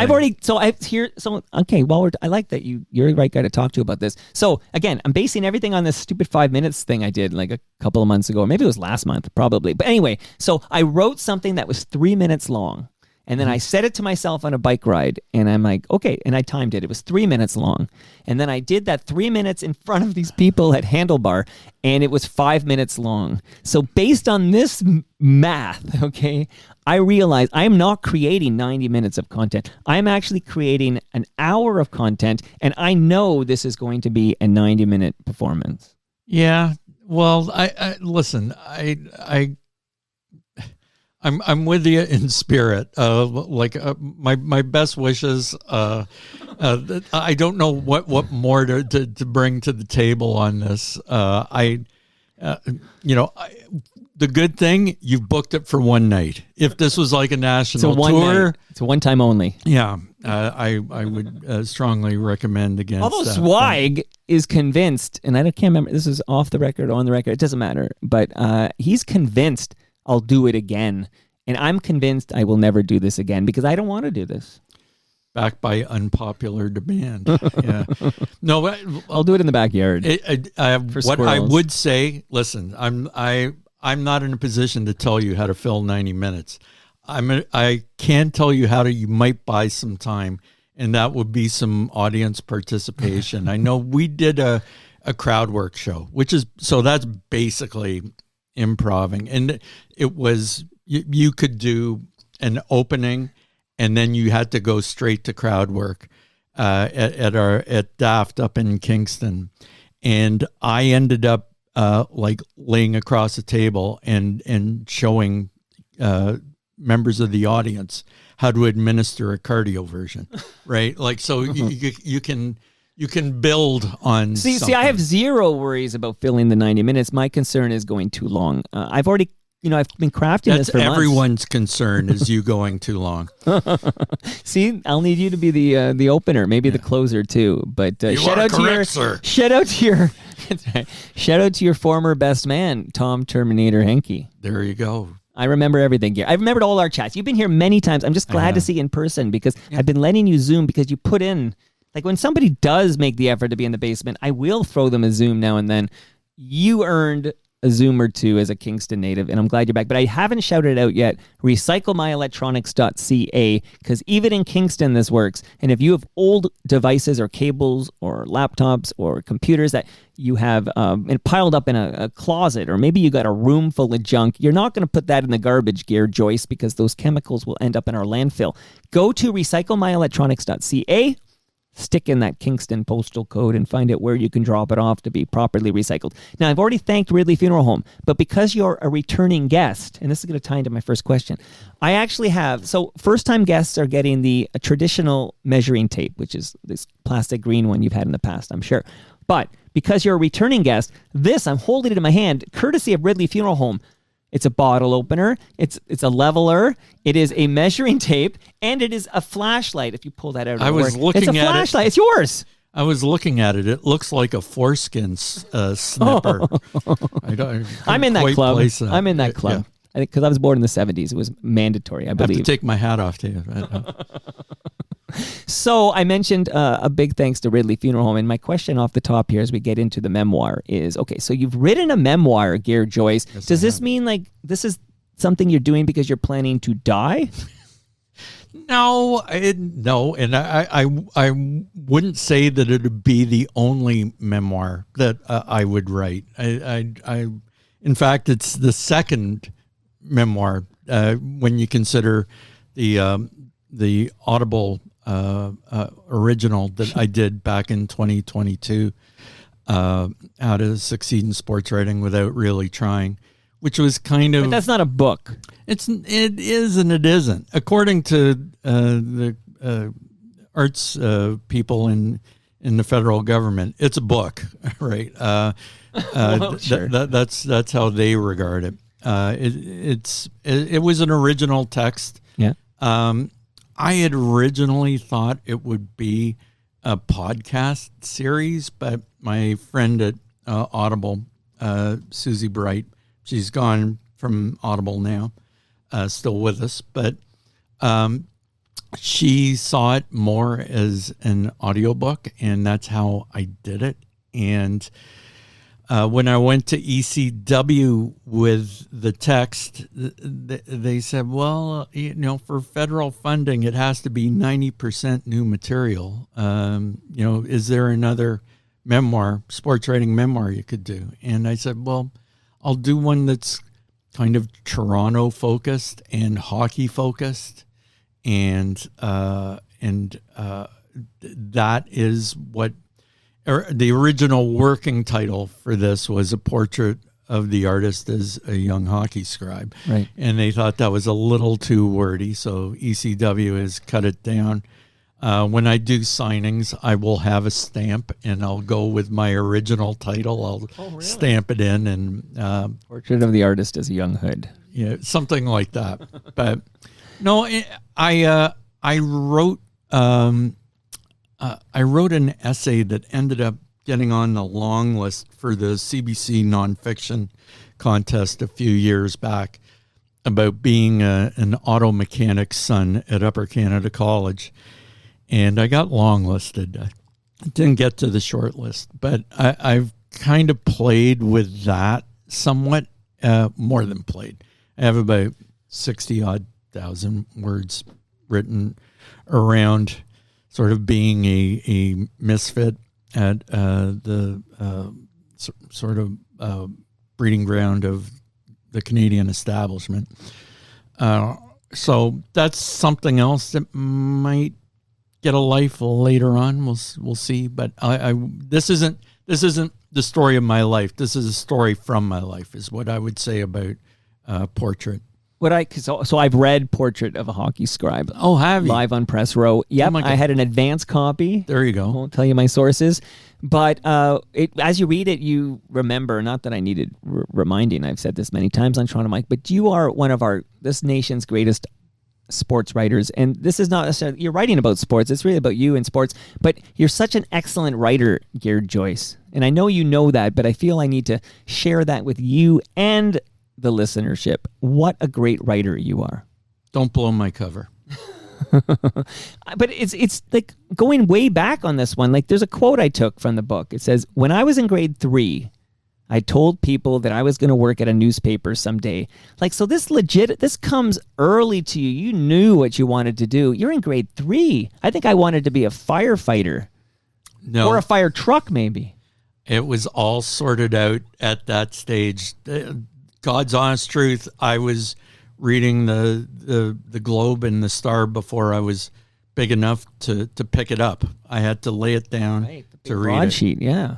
Speaker 3: okay. Well, I like that you're the right guy to talk to about this. So again, I'm basing everything on this stupid 5 minutes thing I did like a couple of months ago, or maybe it was last month, probably. But anyway, so I wrote something that was 3 minutes long. And then I said it to myself on a bike ride, and I'm like, okay, and I timed it. It was 3 minutes long. And then I did that 3 minutes in front of these people at Handlebar, and it was 5 minutes long. So based on this math, okay, I realized I'm not creating 90 minutes of content. I'm actually creating an hour of content, and I know this is going to be a 90-minute performance.
Speaker 1: Yeah, well, listen, I'm with you in spirit. My best wishes. I don't know what more to bring to the table on this. The good thing, you've booked it for one night. If this was like a national tour,
Speaker 3: it's a one time only.
Speaker 1: Yeah, I would strongly recommend against.
Speaker 3: Although Swag is convinced, and I can't remember. This is off the record, on the record. It doesn't matter. But he's convinced I'll do it again. And I'm convinced I will never do this again because I don't want to do this.
Speaker 1: Backed by unpopular demand. Yeah. No,
Speaker 3: I'll do it in the backyard.
Speaker 1: What I would say, listen, I'm not in a position to tell you how to fill 90 minutes. I can tell you you might buy some time, and that would be some audience participation. I know we did a crowd work show, so that's basically improving, and it was you could do an opening and then you had to go straight to crowd work at Daft up in Kingston, and I ended up laying across the table and showing members of the audience how to administer a cardio version, right? Like, so you can build on. See,
Speaker 3: I have zero worries about filling the 90 minutes. My concern is going too long. I've already, I've been crafting this for months.
Speaker 1: Everyone's concern is you going too long.
Speaker 3: See, I'll need you to be the opener, maybe the closer too. But shout out to your former best man, Tom Terminator Henke.
Speaker 1: There you go.
Speaker 3: I remember everything. I remembered all our chats. You've been here many times. I'm just glad to see you in person because I've been letting you Zoom because you put in, like, when somebody does make the effort to be in the basement, I will throw them a Zoom now and then. You earned a Zoom or two as a Kingston native, and I'm glad you're back. But I haven't shouted it out yet. Recyclemyelectronics.ca, because even in Kingston this works. And if you have old devices or cables or laptops or computers that you have piled up in a closet, or maybe you got a room full of junk, you're not going to put that in the garbage, Gare Joyce, because those chemicals will end up in our landfill. Go to recyclemyelectronics.ca. Stick in that Kingston postal code and find out where you can drop it off to be properly recycled. Now, I've already thanked Ridley Funeral Home, but because you're a returning guest, and this is going to tie into my first question, I actually have, so first-time guests are getting the traditional measuring tape, which is this plastic green one you've had in the past, I'm sure. But because you're a returning guest, I'm holding it in my hand, courtesy of Ridley Funeral Home. It's a bottle opener, it's a leveler, it is a measuring tape, and it is a flashlight. If you pull that out, it's a flashlight. It's yours.
Speaker 1: I was looking at it. It looks like a foreskin snipper.
Speaker 3: I'm in that club. I'm in that club. Yeah. I think because I was born in the 70s, it was mandatory, I believe.
Speaker 1: I have to take my hat off to you.
Speaker 3: So I mentioned a big thanks to Ridley Funeral Home, and my question off the top here as we get into the memoir is, okay, so you've written a memoir, Gare Joyce. Yes, does this mean like this is something you're doing because you're planning to die?
Speaker 1: No, and I wouldn't say that it would be the only memoir that I would write. In fact, it's the second memoir when you consider the Audible original that I did back in 2022, How to Succeed in Sports Writing Without Really Trying, which was kind of...
Speaker 3: But that's not a book.
Speaker 1: It is and it isn't. According to the arts people in the federal government, it's a book, right?
Speaker 3: Well, sure.
Speaker 1: That's how they regard it. It was an original text.
Speaker 3: Yeah.
Speaker 1: I had originally thought it would be a podcast series, but my friend at Audible, Susie Bright, she's gone from Audible now, still with us, but she saw it more as an audiobook, and that's how I did it. And when I went to ECW with the text, they said, well, for federal funding, it has to be 90% new material. Is there another memoir, sports writing memoir you could do? And I said, well, I'll do one that's kind of Toronto focused and hockey focused. And that is what the original working title for this was, A Portrait of the Artist as a Young Hockey Scribe.
Speaker 3: Right.
Speaker 1: And they thought that was a little too wordy, so ECW has cut it down. When I do signings, I will have a stamp, and I'll go with my original title. I'll stamp it in, and
Speaker 3: Portrait of the Artist as a Young Hood.
Speaker 1: Yeah, something like that. But no, I wrote an essay that ended up getting on the long list for the CBC nonfiction contest a few years back about being an auto mechanic's son at Upper Canada College. And I got longlisted. I didn't get to the short list, but I've kind of played with that somewhat, more than played. I have about 60,000 words written around sort of being a misfit at the sort of breeding ground of the Canadian establishment. So that's something else that might get a life later on. We'll see. But this isn't the story of my life. This is a story from my life, is what I would say about Portrait.
Speaker 3: So I've read Portrait of a Hockey Scribe.
Speaker 1: Oh, have you?
Speaker 3: Live on Press Row. Yep, I had an advance copy.
Speaker 1: There you go.
Speaker 3: I won't tell you my sources. But as you read it, you remember, not that I needed reminding, I've said this many times on Toronto Mike, but you are one of this nation's greatest sports writers. And this is not necessarily, you're writing about sports, it's really about you and sports, but you're such an excellent writer, Gare Joyce. And I know you know that, but I feel I need to share that with you and the listenership. What a great writer you are.
Speaker 1: Don't blow my cover.
Speaker 3: But it's like going way back on this one. Like, there's a quote I took from the book. It says, when I was in grade 3, I told people that I was going to work at a newspaper someday. Like, so this comes early to you. You knew what you wanted to do. You're in grade 3. I think I wanted to be a firefighter.
Speaker 1: No.
Speaker 3: Or a fire truck, maybe.
Speaker 1: It was all sorted out at that stage. God's honest truth, I was reading the Globe and the Star before I was big enough to pick it up. I had to lay it down to read it.
Speaker 3: Broadsheet, yeah.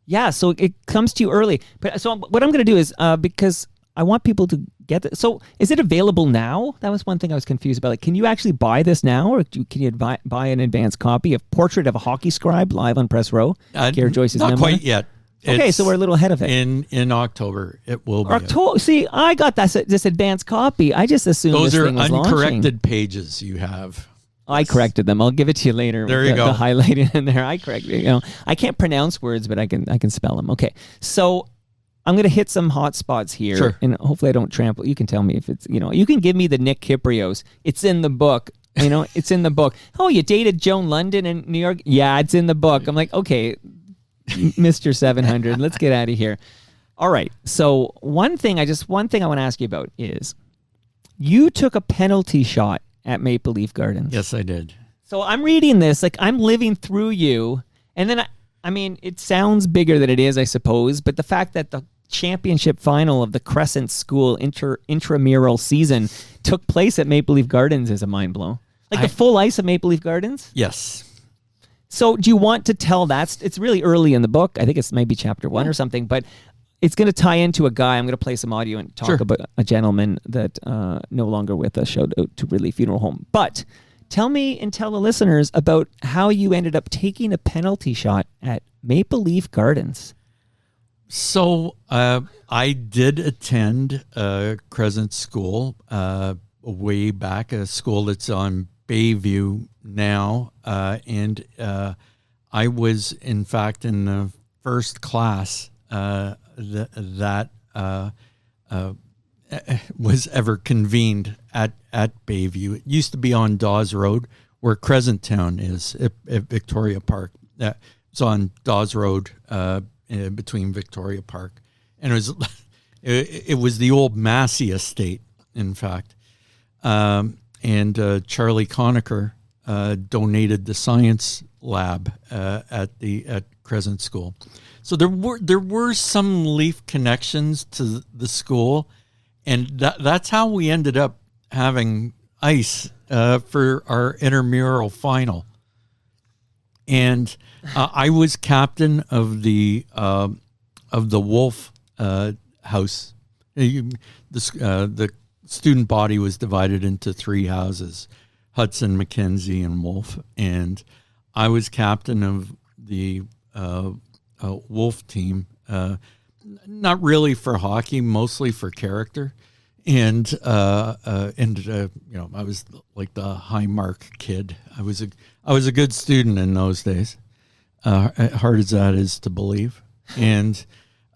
Speaker 3: Yeah, so it comes to you early. But so what I'm going to do is, because I want people to get it. So is it available now? That was one thing I was confused about. Like, can you actually buy this now, or can you buy an advance copy of Portrait of a Hockey Scribe live on Press Row? Gare Joyce's
Speaker 1: not
Speaker 3: memoir?
Speaker 1: Quite yet.
Speaker 3: Okay, so we're a little ahead of it.
Speaker 1: In October, it will be.
Speaker 3: October. See, I got this advance copy. I just assumed
Speaker 1: those
Speaker 3: this
Speaker 1: are
Speaker 3: thing was
Speaker 1: uncorrected
Speaker 3: launching.
Speaker 1: pages you have.
Speaker 3: I corrected them. I'll give it to you later.
Speaker 1: There you go.
Speaker 3: The highlighting in there. I corrected. I can't pronounce words, but I can spell them. Okay, so I'm going to hit some hot spots here,
Speaker 1: sure.
Speaker 3: And hopefully I don't trample. You can tell me if it's You can give me the Nick Kiprios. It's in the book. It's in the book. Oh, you dated Joan London in New York? Yeah, it's in the book. I'm like, okay, Mr. 700, let's get out of here. All right. So one thing I want to ask you about is you took a penalty shot at Maple Leaf Gardens.
Speaker 1: Yes, I did.
Speaker 3: So I'm reading this, like I'm living through you. And then, I mean, it sounds bigger than it is, I suppose. But the fact that the championship final of the Crescent School intramural season took place at Maple Leaf Gardens is a mind blow. Like the full ice of Maple Leaf Gardens?
Speaker 1: Yes.
Speaker 3: So do you want to tell that? It's really early in the book. I think it's maybe chapter 1 or something, but it's going to tie into a guy. I'm going to play some audio and talk about a gentleman that no longer with us, showed out to Ridley Funeral Home. But tell me and tell the listeners about how you ended up taking a penalty shot at Maple Leaf Gardens.
Speaker 1: So I did attend Crescent School way back, a school that's on Bayview now, and I was, in fact, in the first class that was ever convened at Bayview. It used to be on Dawes Road, where Crescent Town is, at Victoria Park. It's on Dawes Road, between Victoria Park, and it was the old Massey estate, in fact. And Charlie Conacher donated the science lab at Crescent School. So there were some Leaf connections to the school, and that's how we ended up having ice for our intramural final. And I was captain of the Wolf house. The student body was divided into 3 houses: Hudson, Mackenzie, and Wolf. And I was captain of the Wolf team. Not really for hockey, mostly for character. And you know, I was like the high mark kid. I was a good student in those days, hard as that is to believe. And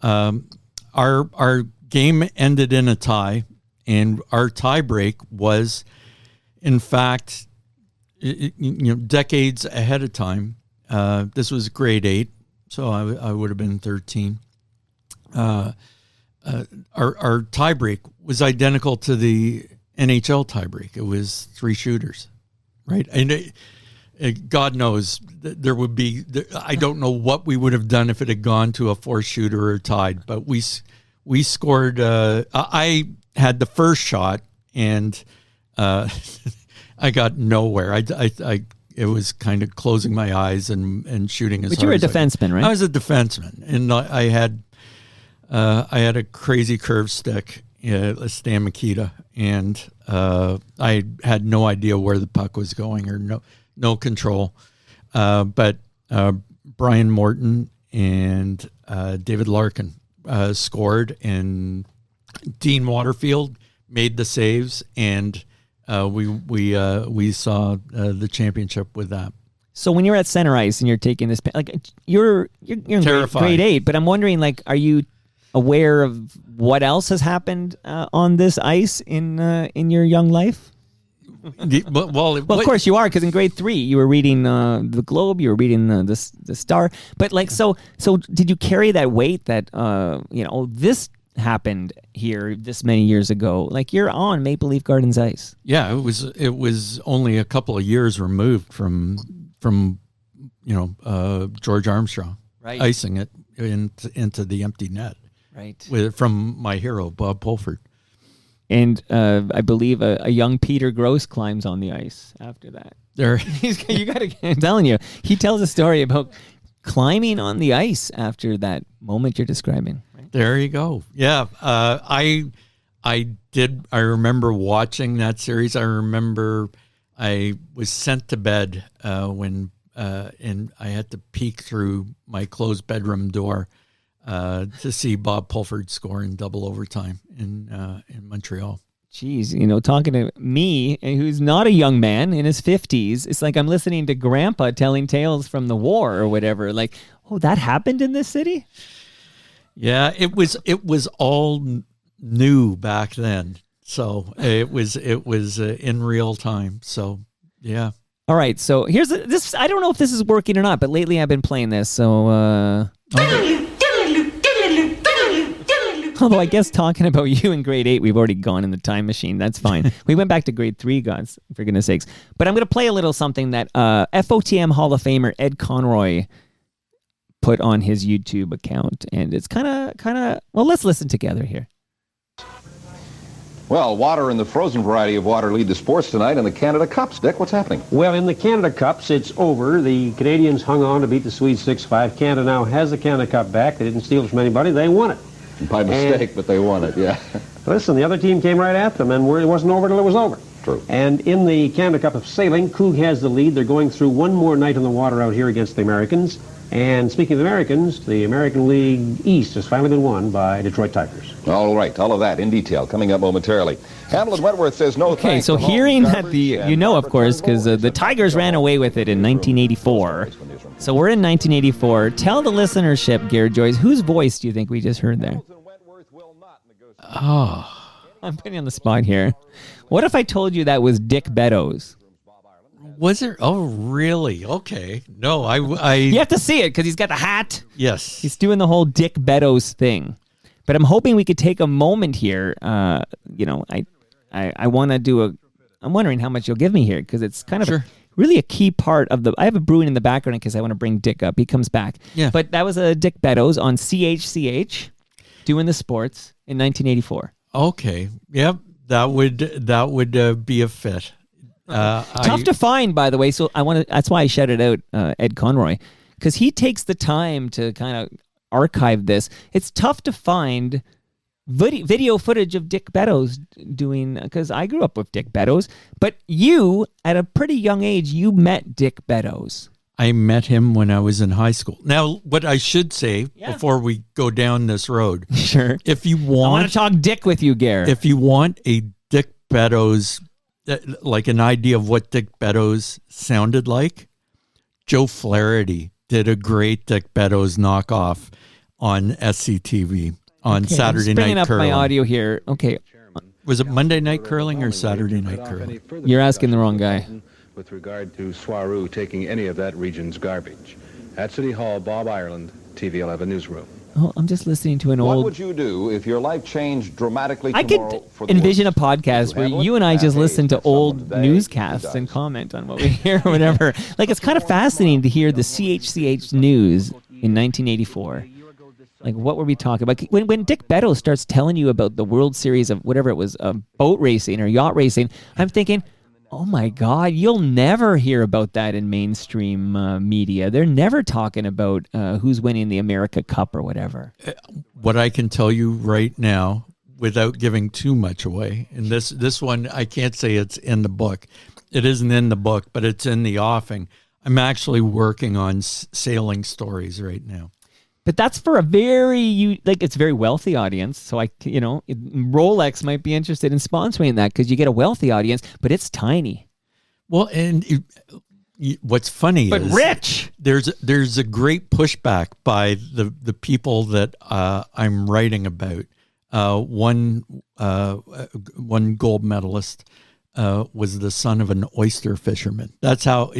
Speaker 1: our game ended in a tie, and our tie break was, in fact, decades ahead of time. This was grade 8, so I would have been 13. Our tie break was identical to the NHL tie break. It was 3 shooters, right? And God knows there would be. I don't know what we would have done if it had gone to a 4-shooter or tied. But we scored. I had the first shot, and I got nowhere. It was kind of closing my eyes and shooting as hard.
Speaker 3: But you were a defenseman, right?
Speaker 1: I was a defenseman, and I had a crazy curved stick, a Stan Mikita, and I had no idea where the puck was going, or no control. But Brian Morton and David Larkin scored, and Dean Waterfield made the saves, and we saw the championship with that.
Speaker 3: So when you're at center ice and you're taking this, like you're in grade 8, but I'm wondering, like, are you aware of what else has happened on this ice in your young life?
Speaker 1: Well,
Speaker 3: of course you are, because in grade 3 you were reading the Globe, you were reading the Star. But like, so did you carry that weight that this happened here this many years ago? Like, you're on Maple Leaf Gardens ice. Yeah,
Speaker 1: it was only a couple of years removed from George Armstrong,
Speaker 3: right,
Speaker 1: icing it into the empty net,
Speaker 3: right,
Speaker 1: from my hero Bob Pulford.
Speaker 3: And I believe a young Peter Gross climbs on the ice after that. I'm telling you, he tells a story about climbing on the ice after that moment you're describing. Right?
Speaker 1: There you go. Yeah, I remember watching that series. I remember I was sent to bed when and I had to peek through my closed bedroom door to see Bob Pulford score in double overtime in Montreal.
Speaker 3: Jeez, talking to me, who's not a young man in his 50s, it's like I'm listening to Grandpa telling tales from the war or whatever. Like, oh, that happened in this city?
Speaker 1: Yeah, it was all new back then. So it was in real time. So yeah.
Speaker 3: All right. So here's this. I don't know if this is working or not, but lately I've been playing this. So. Although I guess talking about you in grade 8, we've already gone in the time machine. That's fine. We went back to grade 3, gods, for goodness sakes. But I'm going to play a little something that FOTM Hall of Famer Ed Conroy put on his YouTube account, and it's kind of. Well, let's listen together here.
Speaker 4: Well, water and the frozen variety of water lead the sports tonight in the Canada Cups. Dick, what's happening?
Speaker 5: Well, in the Canada Cups, it's over. The Canadians hung on to beat the Swedes 6-5. Canada now has the Canada Cup back. They didn't steal it from anybody. They won it.
Speaker 4: By mistake, but they won it, yeah.
Speaker 5: Listen, the other team came right at them, and it wasn't over till it was over.
Speaker 4: True.
Speaker 5: And in the Canada Cup of Sailing, Coug has the lead. They're going through one more night on the water out here against the Americans. And speaking of Americans, the American League East has finally been won by Detroit Tigers.
Speaker 4: All right, all of that in detail coming up momentarily. Hamilton Wentworth says no.
Speaker 3: Okay, so hearing that of course, because the Tigers ran away with it in 1984. So we're in 1984. Tell the listenership, Gare Joyce, whose voice do you think we just heard there? Oh, I'm putting you on the spot here. What if I told you that was Dick Beddoes?
Speaker 1: Was there? Oh, really? Okay. No, I.
Speaker 3: You have to see it because he's got the hat.
Speaker 1: Yes.
Speaker 3: He's doing the whole Dick Beddoes thing. But I'm hoping we could take a moment here. I want to do I'm wondering how much you'll give me here because it's kind of really a key part of I have a brewing in the background because I want to bring Dick up. He comes back. Yeah. But that was a Dick Beddoes on CHCH doing the sports in 1984.
Speaker 1: Okay. Yep. That would be a fit.
Speaker 3: Tough to find, by the way. So that's why I shouted out Ed Conroy, because he takes the time to kind of archive this. It's tough to find video footage of Dick Beddoes doing, because I grew up with Dick Beddoes, but you, at a pretty young age, you met Dick Beddoes.
Speaker 1: I met him when I was in high school. Now, what I should say before we go down this road,
Speaker 3: sure.
Speaker 1: If you want,
Speaker 3: I want to talk Dick with you, Gare.
Speaker 1: If you want a Dick Beddoes, like an idea of what Dick Beddoes sounded like, Joe Flaherty did a great Dick Beddoes knockoff on SCTV on Saturday Night Curling.
Speaker 3: Up my audio here. Okay.
Speaker 1: Was it Monday Night Curling or Saturday Night Curling?
Speaker 3: You're asking the wrong guy.
Speaker 6: With regard to Swaroo taking any of that region's garbage. At City Hall, Bob Ireland, TV 11 Newsroom.
Speaker 3: Oh, I'm just listening to an old...
Speaker 4: What would you do if your life changed dramatically
Speaker 3: I
Speaker 4: tomorrow
Speaker 3: could envision a podcast where you and I just listen to old newscasts and comment on what we hear or whatever. Like, it's kind of fascinating to hear the CHCH news in 1984. Like, what were we talking about? When Dick Beddoes starts telling you about the World Series of whatever it was, boat racing or yacht racing, I'm thinking... Oh my God, you'll never hear about that in mainstream media. They're never talking about who's winning the America Cup or whatever.
Speaker 1: What I can tell you right now, without giving too much away, and this one, I can't say it's in the book. It isn't in the book, but it's in the offing. I'm actually working on sailing stories right now.
Speaker 3: But that's for a it's a very wealthy audience. So Rolex might be interested in sponsoring that because you get a wealthy audience, but it's tiny.
Speaker 1: Well, and what's funny
Speaker 3: but rich.
Speaker 1: There's a great pushback by the people that I'm writing about. One gold medalist was the son of an oyster fisherman. That's how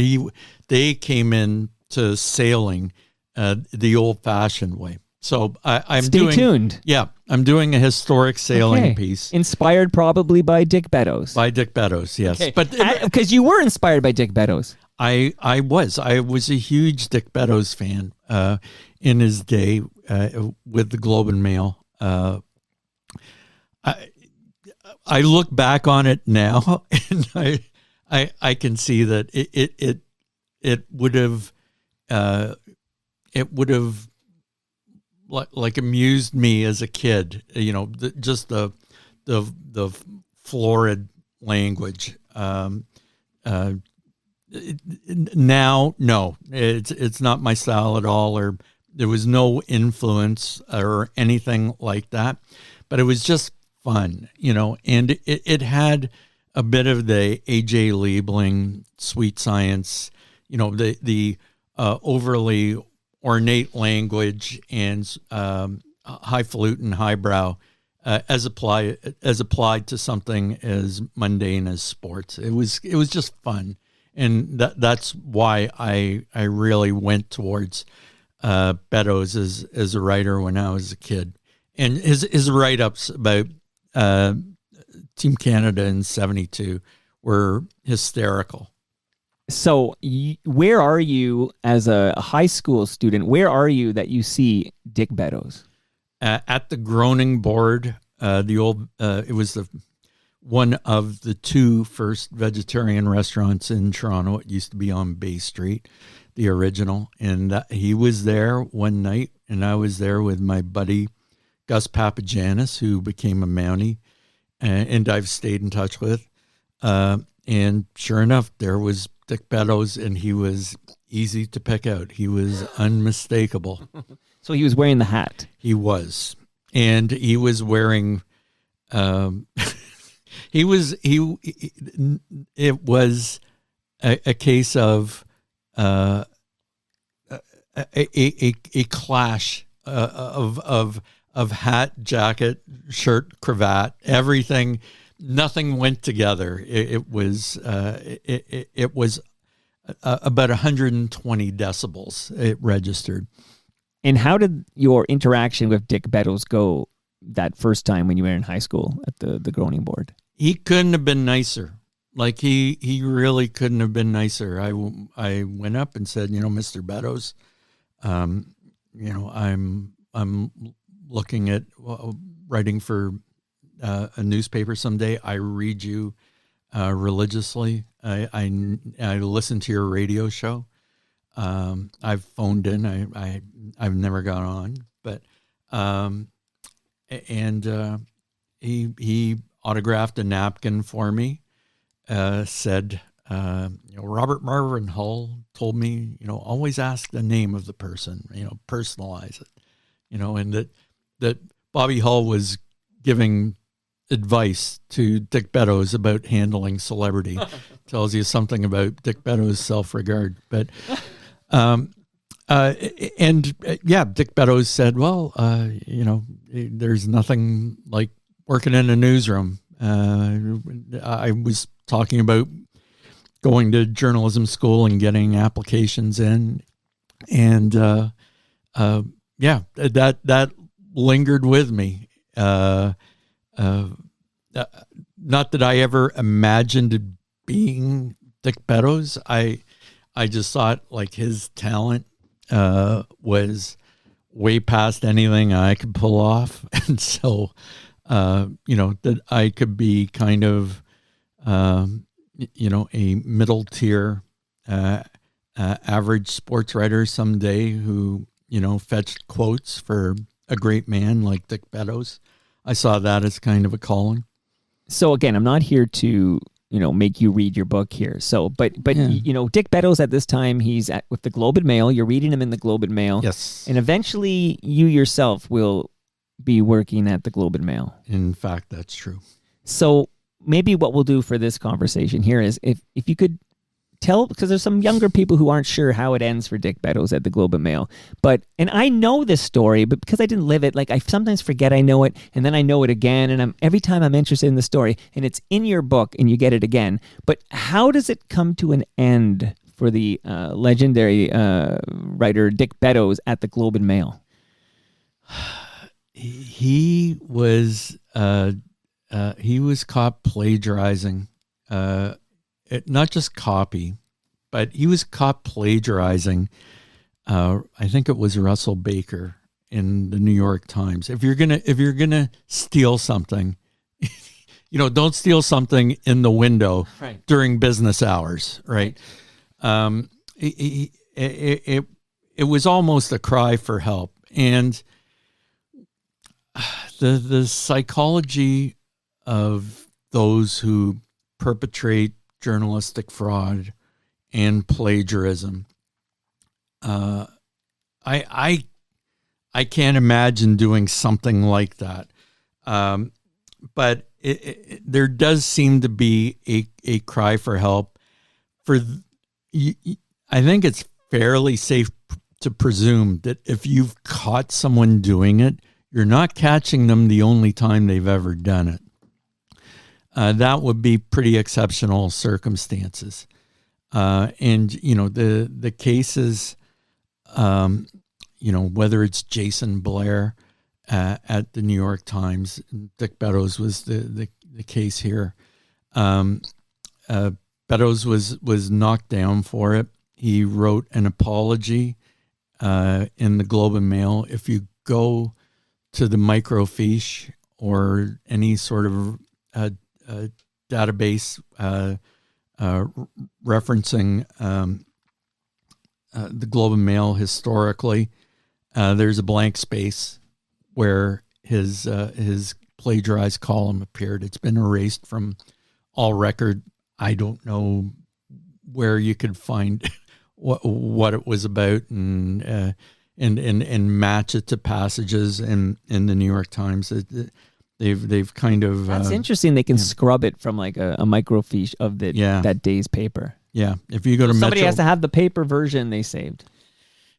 Speaker 1: they came in to sailing. The old-fashioned way. So I'm
Speaker 3: Stay tuned.
Speaker 1: Yeah, I'm doing a historic sailing piece.
Speaker 3: Inspired probably by Dick Beddoes.
Speaker 1: By Dick Beddoes, yes.
Speaker 3: Okay. But because you were inspired by Dick Beddoes.
Speaker 1: I was a huge Dick Beddoes fan in his day with the Globe and Mail. I look back on it now, and I can see that it would have. It would have like amused me as a kid, just the florid language. Now, no, it's not my style at all, or there was no influence or anything like that. But it was just fun, and it had a bit of the A.J. Liebling, Sweet Science, the overly ornate language and highfalutin, highbrow, as applied to something as mundane as sports. It was just fun, and that's why I really went towards Beddoes as a writer when I was a kid, and his write-ups about Team Canada in '72 were hysterical.
Speaker 3: So where are you as a high school student? Where are you that you see Dick Beddoes?
Speaker 1: At the Groaning Board, it was one of the two first vegetarian restaurants in Toronto. It used to be on Bay Street, the original. And he was there one night, and I was there with my buddy, Gus Papagiannis, who became a Mountie, and I've stayed in touch with. And sure enough, there was Dick Beddoes, and he was easy to pick out. He was unmistakable.
Speaker 3: So he was wearing the hat.
Speaker 1: He was. And he was wearing... it was a case of a clash of hat, jacket, shirt, cravat, everything. Nothing went together. It was about 120 decibels. It registered.
Speaker 3: And how did your interaction with Dick Beddoes go that first time when you were in high school at the Groaning Board?
Speaker 1: He couldn't have been nicer. Like he really couldn't have been nicer. I went up and said, Mr. Beddoes, I'm looking at writing for a newspaper someday. I read you religiously. I listen to your radio show. I've phoned in. I've never got on, but he autographed a napkin for me. Said, Robert Marvin Hull told me, always ask the name of the person, personalize it, and that Bobby Hull was giving advice to Dick Beddoes about handling celebrity. Tells you something about Dick Beddoes' self-regard. But, Dick Beddoes said, well, there's nothing like working in a newsroom. I was talking about going to journalism school and getting applications in. And, that lingered with me. Not that I ever imagined being Dick Beddoes. I just thought like his talent was way past anything I could pull off. And so, that I could be kind of, a middle tier, average sports writer someday who, fetched quotes for a great man like Dick Beddoes. I saw that as kind of a calling.
Speaker 3: So again, I'm not here to, make you read your book here. So, but yeah. Dick Beddoes at this time, he's with the Globe and Mail. You're reading him in the Globe and Mail.
Speaker 1: Yes.
Speaker 3: And eventually you yourself will be working at the Globe and Mail.
Speaker 1: In fact, that's true.
Speaker 3: So maybe what we'll do for this conversation here is if you could tell, because there's some younger people who aren't sure how it ends for Dick Beddoes at the Globe and Mail. And I know this story, but because I didn't live it, like I sometimes forget I know it, and then I know it again, and every time I'm interested in the story, and it's in your book, and you get it again. But how does it come to an end for the legendary writer Dick Beddoes at the Globe and Mail?
Speaker 1: He was caught plagiarizing. Not just copy, but he was caught plagiarizing. I think it was Russell Baker in the New York Times. If you're gonna steal something, don't steal something in the window during business hours, right? It was almost a cry for help, and the psychology of those who perpetrate journalistic fraud and plagiarism. I can't imagine doing something like that. But there does seem to be a cry for help. I think it's fairly safe to presume that if you've caught someone doing it, you're not catching them the only time they've ever done it. That would be pretty exceptional circumstances. And, the cases, whether it's Jason Blair at the New York Times, Dick Beddoes was the case here. Beddoes was knocked down for it. He wrote an apology in the Globe and Mail. If you go to the microfiche or any sort of database referencing the Globe and Mail historically, there's a blank space where his plagiarized column appeared. It's been erased from all record. I don't know where you could find what it was about and match it to passages in the New York Times. They've kind of
Speaker 3: That's interesting. They can scrub it from like a microfiche of that day's paper.
Speaker 1: Yeah, if you go to
Speaker 3: somebody
Speaker 1: Metro,
Speaker 3: has to have the paper version they saved.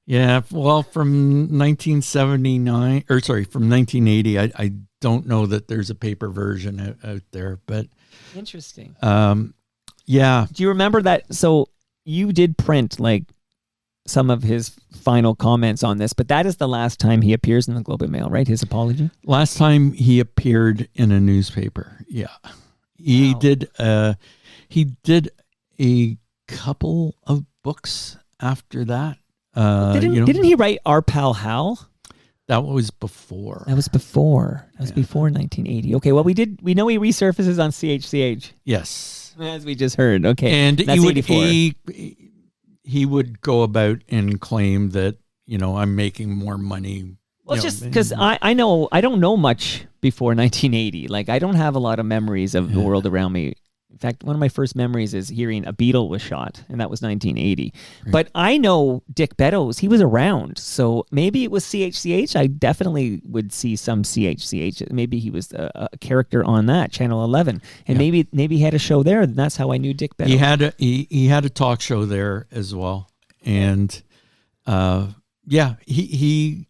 Speaker 1: Yeah, well, from 1979 or sorry, from 1980, I don't know that there's a paper version out there, but
Speaker 3: interesting.
Speaker 1: Yeah.
Speaker 3: Do you remember that? So you did print like some of his final comments on this, but that is the last time he appears in the Globe and Mail, right? His apology?
Speaker 1: Last time he appeared in a newspaper. Yeah. He did a couple of books after that.
Speaker 3: Didn't he write Our Pal Hal?
Speaker 1: That was before.
Speaker 3: That was before 1980. Okay, well we know he resurfaces on CHCH.
Speaker 1: Yes.
Speaker 3: As we just heard. Okay.
Speaker 1: And
Speaker 3: that's 84.
Speaker 1: He would go about and claim that, I'm making more money.
Speaker 3: Well, it's just because I don't know much before 1980. Like, I don't have a lot of memories of the world around me. In fact, one of my first memories is hearing a Beatle was shot, and that was 1980. Right. But I know Dick Beddoes. He was around, so maybe it was CHCH. I definitely would see some CHCH. Maybe he was a character on that, Channel 11. And maybe he had a show there, and that's how I knew Dick Beddoes.
Speaker 1: He had a talk show there as well. And, he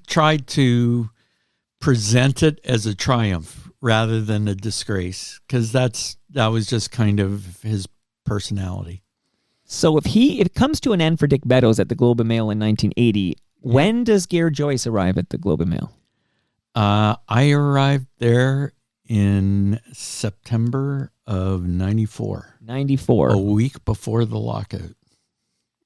Speaker 1: tried to present it as a triumph rather than a disgrace, because that was just kind of his personality.
Speaker 3: So if it comes to an end for Dick Beddoes at the Globe and Mail in 1980, when does Gare Joyce arrive at the Globe and Mail?
Speaker 1: I arrived there in September of 94.
Speaker 3: 94.
Speaker 1: A week before the lockout.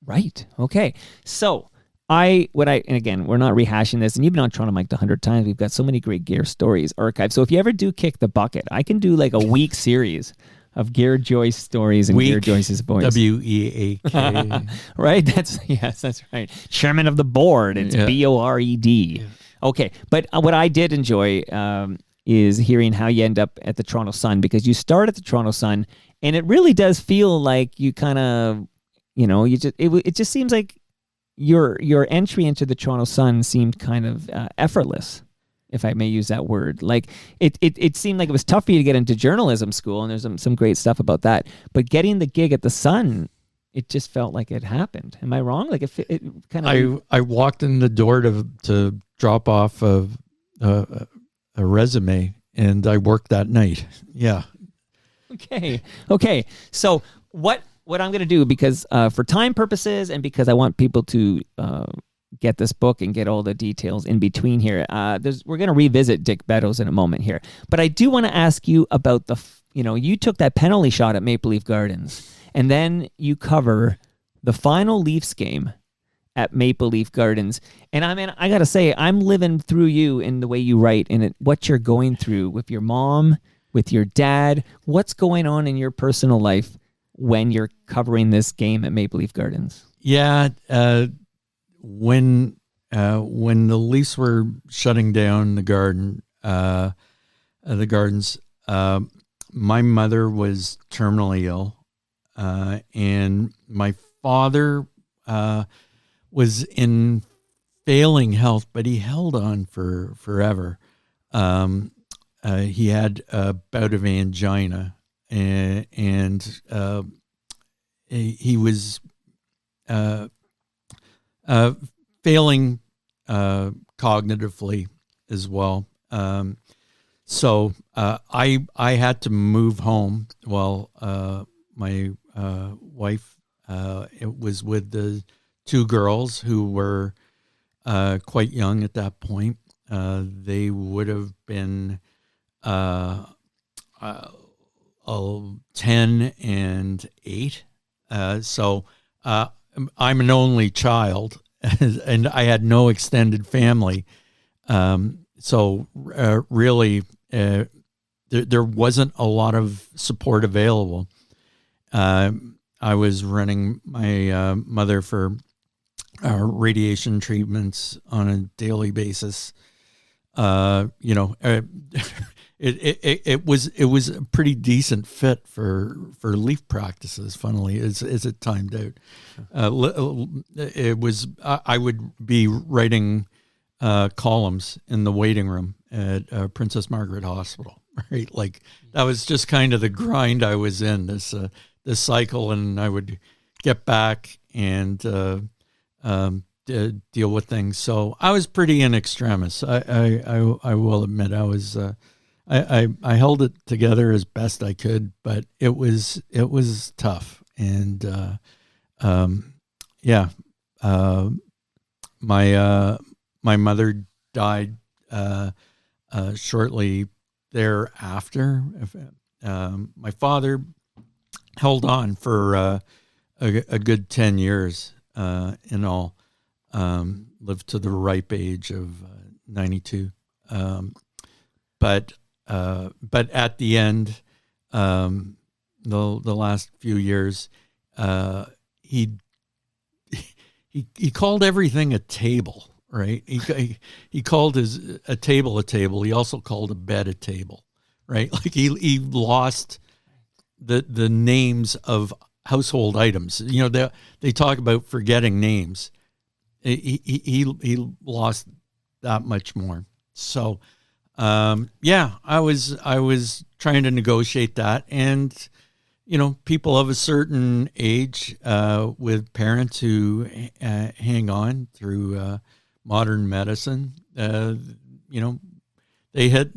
Speaker 3: Right. Okay. So and again, we're not rehashing this, and you've been on Toronto Mike 100 times. We've got so many great Gare stories archived. So if you ever do kick the bucket, I can do like a week series of Gare Joyce stories and Gare Joyce's voice.
Speaker 1: WEAK.
Speaker 3: Right? That's right. Chairman of the board. It's BORED. Yeah. Okay. But what I did enjoy is hearing how you end up at the Toronto Sun, because you start at the Toronto Sun, and it really does feel like you kind of, it just seems like your entry into the Toronto Sun seemed kind of effortless, if I may use that word. Like it seemed like it was tough for you to get into journalism school, and there's some great stuff about that. But getting the gig at the Sun, it just felt like it happened. Am I wrong? Like it kind of.
Speaker 1: I walked in the door to drop off a resume, and I worked that night. Yeah.
Speaker 3: Okay. So what I'm going to do, because for time purposes and because I want people to get this book and get all the details in between here, we're going to revisit Dick Beddoes in a moment here. But I do want to ask you about you took that penalty shot at Maple Leaf Gardens, and then you cover the final Leafs game at Maple Leaf Gardens. And I got to say, I'm living through you in the way you write and what you're going through with your mom, with your dad. What's going on in your personal life when you're covering this game at Maple Leaf Gardens?
Speaker 1: Yeah, when the Leafs were shutting down the Gardens, my mother was terminally ill, and my father was in failing health, but he held on for forever. He had a bout of angina. And he was failing cognitively as well. So I had to move home while my wife was with the two girls who were quite young at that point. They would have been 10 and 8. So I'm an only child, and I had no extended family. So really, there wasn't a lot of support available. I was running my mother for radiation treatments on a daily basis. It was a pretty decent fit for leaf practices. Funnily, as it timed out, it was. I would be writing columns in the waiting room at Princess Margaret Hospital. Right, like that was just kind of the grind I was in. This cycle, and I would get back and deal with things. So I was pretty in extremis. I will admit I was. I held it together as best I could, but it was tough. And my mother died shortly thereafter. My father held on for a good 10 years in all. Lived to the ripe age of 92. But at the end, the last few years, he called everything a table, right? He called a table a table. He also called a bed a table, right? Like he lost the names of household items. You know, they talk about forgetting names. He lost that much more. So. I was trying to negotiate that, and people of a certain age with parents who hang on through modern medicine. They hit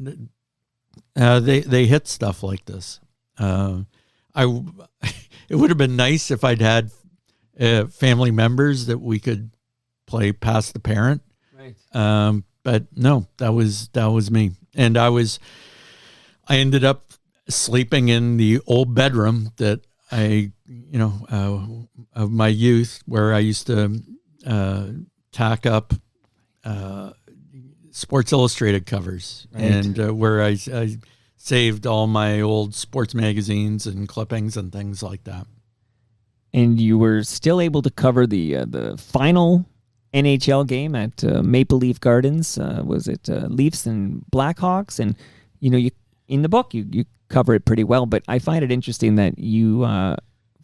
Speaker 1: stuff like this. It would have been nice if I'd had family members that we could play past the parent. Right. But no, that was me. And I ended up sleeping in the old bedroom that of my youth, where I used to tack up Sports Illustrated covers, right. And where I saved all my old sports magazines and clippings and things like that.
Speaker 3: And you were still able to cover the final NHL game at Maple Leaf Gardens. Was it Leafs and Blackhawks? And you in the book you cover it pretty well. But I find it interesting that you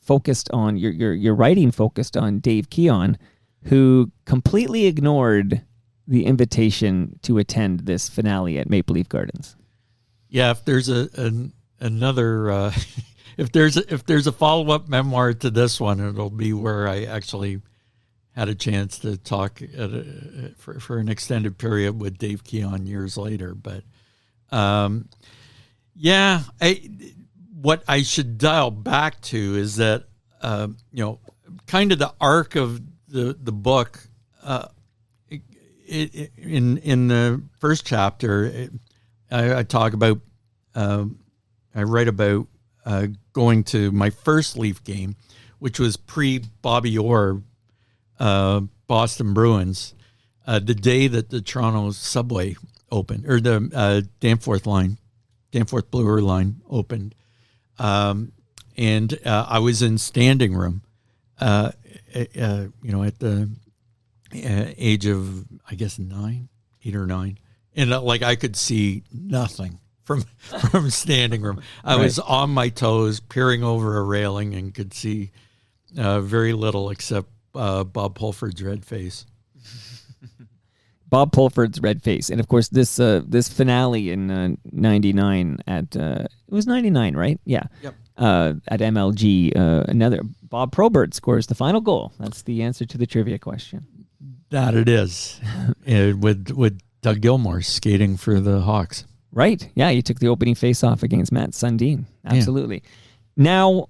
Speaker 3: focused on your writing focused on Dave Keon, who completely ignored the invitation to attend this finale at Maple Leaf Gardens.
Speaker 1: Yeah, if there's another if there's a follow-up memoir to this one, it'll be where I actually had a chance to talk for an extended period with Dave Keon years later. But what I should dial back to is that kind of the arc of the book. In the first chapter, I talk about I write about going to my first Leaf game, which was pre-Bobby Orr. Boston Bruins, the day that the Toronto subway opened, or the Danforth Bloor line opened, and I was in standing room, at the age of, I guess, 8 or 9, and I could see nothing from standing room. I was on my toes, peering over a railing, and could see very little except Bob Pulford's red face.
Speaker 3: Bob Pulford's red face. And of course this finale in 99 at it was 99, right? Yeah. Yep. At MLG, another Bob Probert scores the final goal. That's the answer to the trivia question.
Speaker 1: That it is. with Doug Gilmour skating for the Hawks.
Speaker 3: Right. Yeah, you took the opening face-off against Matt Sundin. Absolutely. Yeah. Now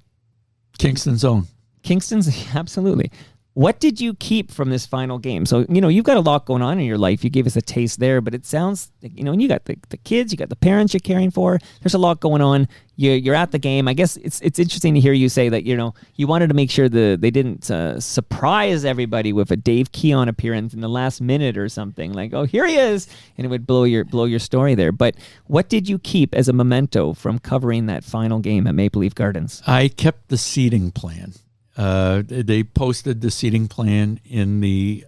Speaker 1: Kingston's own.
Speaker 3: Kingston's, absolutely. What did you keep from this final game? So, you've got a lot going on in your life. You gave us a taste there, but it sounds, and you got the kids, you got the parents you're caring for. There's a lot going on. You're at the game. I guess it's interesting to hear you say that, you wanted to make sure they didn't surprise everybody with a Dave Keon appearance in the last minute or something. Like, oh, here he is. And it would blow your story there. But what did you keep as a memento from covering that final game at Maple Leaf Gardens?
Speaker 1: I kept the seating plan. They posted the seating plan in the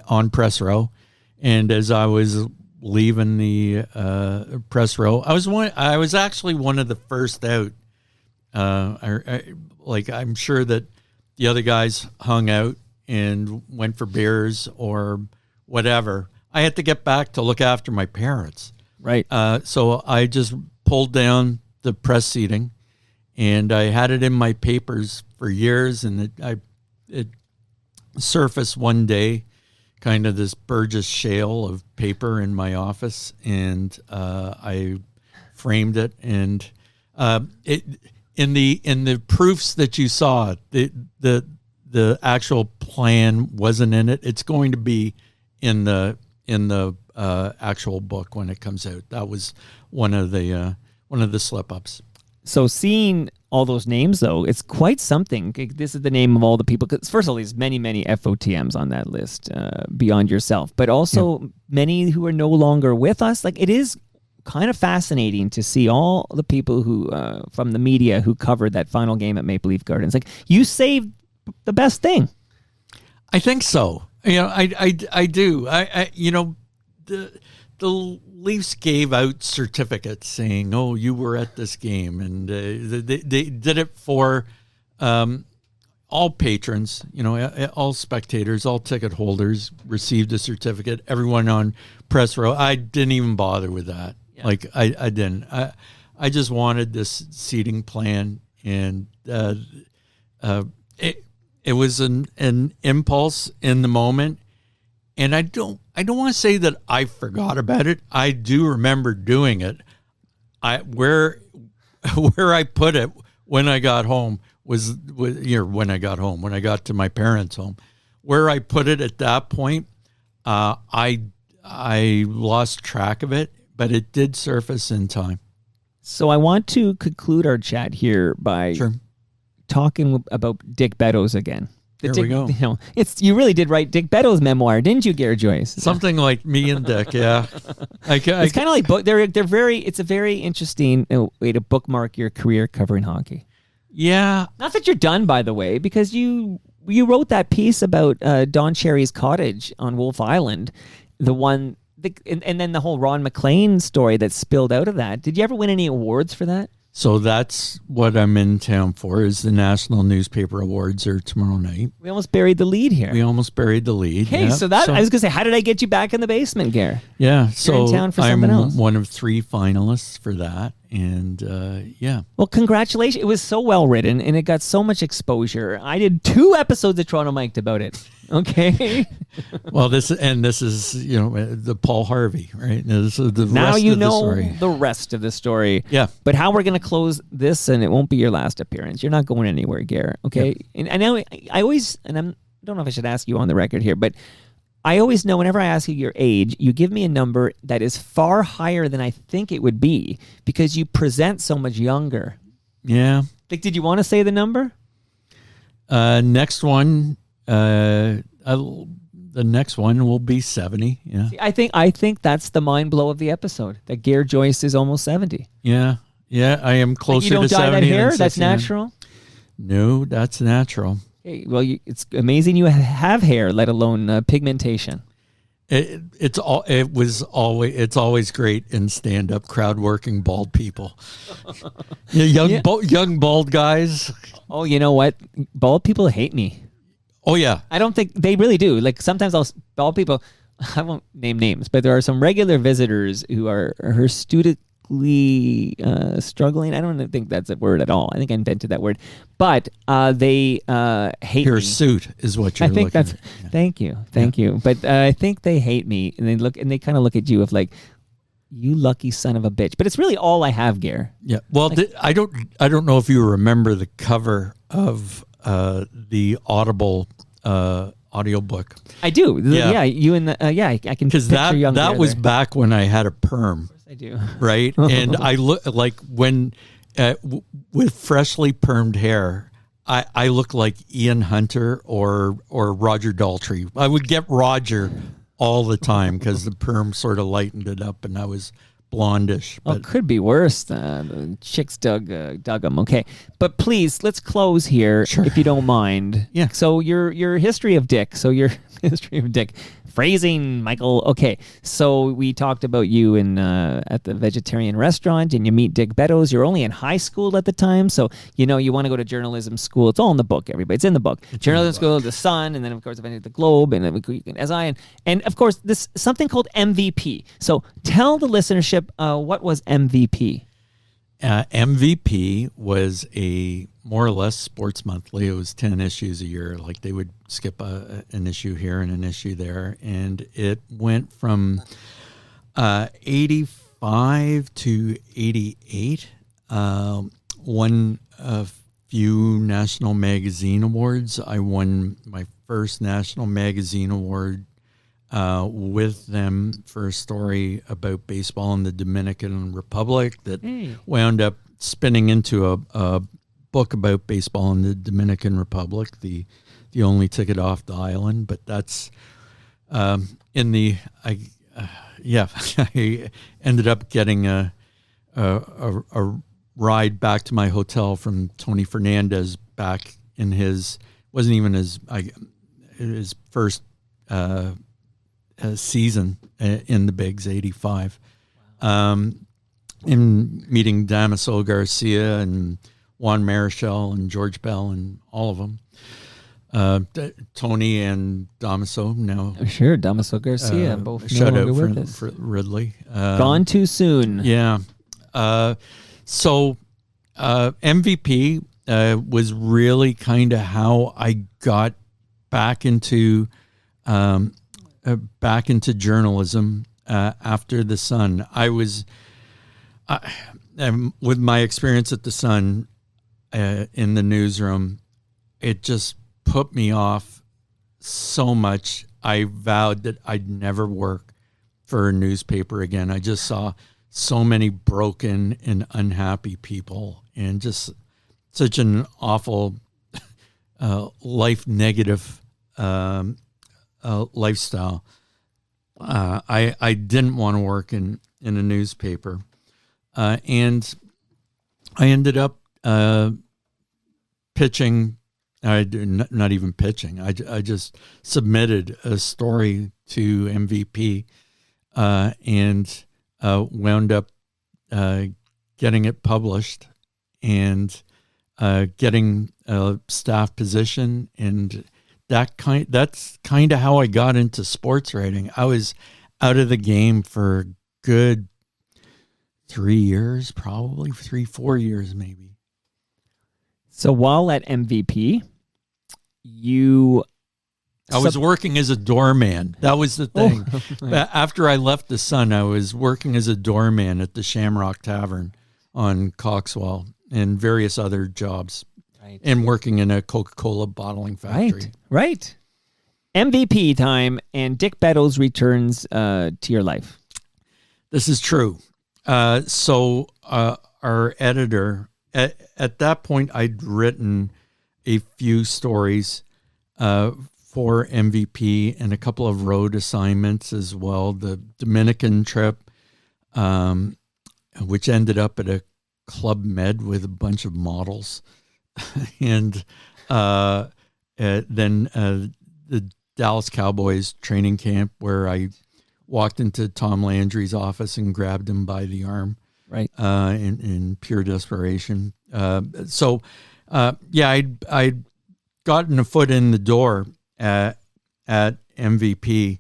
Speaker 1: on press row, and as I was leaving the press row, I was actually one of the first out. I'm sure that the other guys hung out and went for beers or whatever. I had to get back to look after my parents.
Speaker 3: Right.
Speaker 1: So I just pulled down the press seating. And I had it in my papers for years, and it surfaced one day, kind of this Burgess shale of paper in my office, and I framed it. And in the proofs that you saw, the actual plan wasn't in it. It's going to be in the actual book when it comes out. That was one of the slip ups.
Speaker 3: So seeing all those names, though, it's quite something. This is the name of all the people. Because first of all, there's many, many FOTMs on that list beyond yourself, but also many who are no longer with us. Like, it is kind of fascinating to see all the people who from the media who covered that final game at Maple Leaf Gardens. Like, you saved the best thing.
Speaker 1: I think so. I do. The Leafs gave out certificates saying, "Oh, you were at this game," and they did it for all patrons. All spectators, all ticket holders received a certificate. Everyone on press row. I didn't even bother with that. Yeah. Like I didn't. I just wanted this seating plan, and it was an impulse in the moment. And I don't want to say that I forgot about it. I do remember doing it. Where I put it when I got home when I got to my parents' home, where I put it at that point, I lost track of it, but it did surface in time.
Speaker 3: So I want to conclude our chat here by talking about Dick Beddoes again.
Speaker 1: There we go.
Speaker 3: You really did write Dick Beddoes' memoir, didn't you, Gare Joyce?
Speaker 1: Something like me and Dick, yeah.
Speaker 3: It's kind of like book. It's a very interesting way to bookmark your career covering hockey.
Speaker 1: Yeah.
Speaker 3: Not that you're done, by the way, because you wrote that piece about Don Cherry's cottage on Wolf Island, and then the whole Ron McLean story that spilled out of that. Did you ever win any awards for that?
Speaker 1: So that's what I'm in town for, is the National Newspaper Awards are tomorrow night.
Speaker 3: We almost buried the lead here.
Speaker 1: Hey,
Speaker 3: I was going to say, how did I get you back in the basement, Gare?
Speaker 1: Yeah,
Speaker 3: You're in town for something else.
Speaker 1: I'm one of 3 finalists for that, and yeah.
Speaker 3: Well, congratulations. It was so well written, and it got so much exposure. I did 2 episodes of Toronto Mic'd about it. Okay.
Speaker 1: Well, this is the Paul Harvey, right? This is the
Speaker 3: now
Speaker 1: rest
Speaker 3: you
Speaker 1: of
Speaker 3: know
Speaker 1: the story.
Speaker 3: The rest of the story.
Speaker 1: Yeah.
Speaker 3: But how we're going to close this, and it won't be your last appearance. You're not going anywhere, Gare. Okay. Yep. And I know I always, and I don't know if I should ask you on the record here, but I always know whenever I ask you your age, you give me a number that is far higher than I think it would be because you present so much younger.
Speaker 1: Yeah.
Speaker 3: Like, did you want to say the number?
Speaker 1: Next one. The next one will be 70. Yeah.
Speaker 3: See, I think that's the mind blow of the episode. That Gare Joyce is almost 70.
Speaker 1: Yeah. Yeah. I am closer to 70.
Speaker 3: You don't dye that hair? That's natural?
Speaker 1: No, that's natural.
Speaker 3: Hey, well, it's amazing you have hair, let alone pigmentation.
Speaker 1: It's always great in stand-up crowd working bald people. Young bald guys.
Speaker 3: Oh, you know what? Bald people hate me.
Speaker 1: Oh, yeah.
Speaker 3: I don't think they really do. Like, sometimes bald people, I won't name names, but there are some regular visitors who are hirsutely struggling. I don't think that's a word at all. I think I invented that word. But they hate me.
Speaker 1: Hirsute is what you're looking at. Yeah.
Speaker 3: Thank you. But I think they hate me, and they kind of look at you with like, you lucky son of a bitch. But it's really all I have, Gare.
Speaker 1: Yeah. Well, I don't know if you remember the cover of the Audible audiobook.
Speaker 3: I do.
Speaker 1: Yeah.
Speaker 3: You and the I can
Speaker 1: Because
Speaker 3: picture young
Speaker 1: that
Speaker 3: Gare
Speaker 1: was
Speaker 3: there.
Speaker 1: back when I had a perm,
Speaker 3: I do.
Speaker 1: right? And I look like when with freshly permed hair, I look like Ian Hunter or Roger Daltrey. I would get Roger all the time because the perm sort of lightened it up, and I was blondish.
Speaker 3: Well,
Speaker 1: But
Speaker 3: it could be worse. The chicks dug them. Okay, but please let's close here if you don't mind.
Speaker 1: Yeah.
Speaker 3: So your history of Dick. Phrasing, Michael. Okay, so we talked about you in at the vegetarian restaurant, and you meet Dick Beddoes. You're only in high school at the time, so you want to go to journalism school. It's all in the book, everybody. It's in the book. Journalism school, the Sun, and then of course eventually the Globe, and then and of course this something called MVP. So tell the listenership what was MVP.
Speaker 1: MVP was a more or less sports monthly. It was 10 issues a year. Like they would skip an issue here and an issue there. And it went from 85 to 88. Won a few national magazine awards. I won my first national magazine award with them for a story about baseball in the Dominican Republic that wound up spinning into a book about baseball in the Dominican Republic, the only ticket off the island. But that's I ended up getting a ride back to my hotel from Tony Fernandez back in his first season in the Bigs, 85. In meeting Damaso Garcia and Juan Marichal and George Bell and all of them. Tony and Damaso now.
Speaker 3: Sure, Damaso Garcia, both
Speaker 1: shout
Speaker 3: no
Speaker 1: out
Speaker 3: longer with us.
Speaker 1: for Ridley.
Speaker 3: Gone too soon.
Speaker 1: Yeah. So MVP was really kind of how I got back into journalism after the Sun. I was with my experience at the Sun in the newsroom, it just put me off so much. I vowed that I'd never work for a newspaper again. I just saw so many broken and unhappy people and just such an awful life negative lifestyle. I didn't want to work in a newspaper. And I ended up pitching. Not even pitching. I just submitted a story to MVP and wound up getting it published and getting a staff position. And that's kind of how I got into sports writing. I was out of the game for a good 3 years, probably 3-4 years, maybe.
Speaker 3: So while at MVP,
Speaker 1: I was working as a doorman. That was the thing. After I left the Sun, I was working as a doorman at the Shamrock Tavern on Coxwell and various other jobs. Right. And working in a Coca-Cola bottling factory.
Speaker 3: Right. MVP time, and Dick Beddoes returns to your life.
Speaker 1: This is true. So our editor, at that point, I'd written a few stories for MVP and a couple of road assignments as well. The Dominican trip, which ended up at a Club Med with a bunch of models. And then the Dallas Cowboys training camp where I walked into Tom Landry's office and grabbed him by the arm,
Speaker 3: right?
Speaker 1: In pure desperation. I'd gotten a foot in the door at MVP,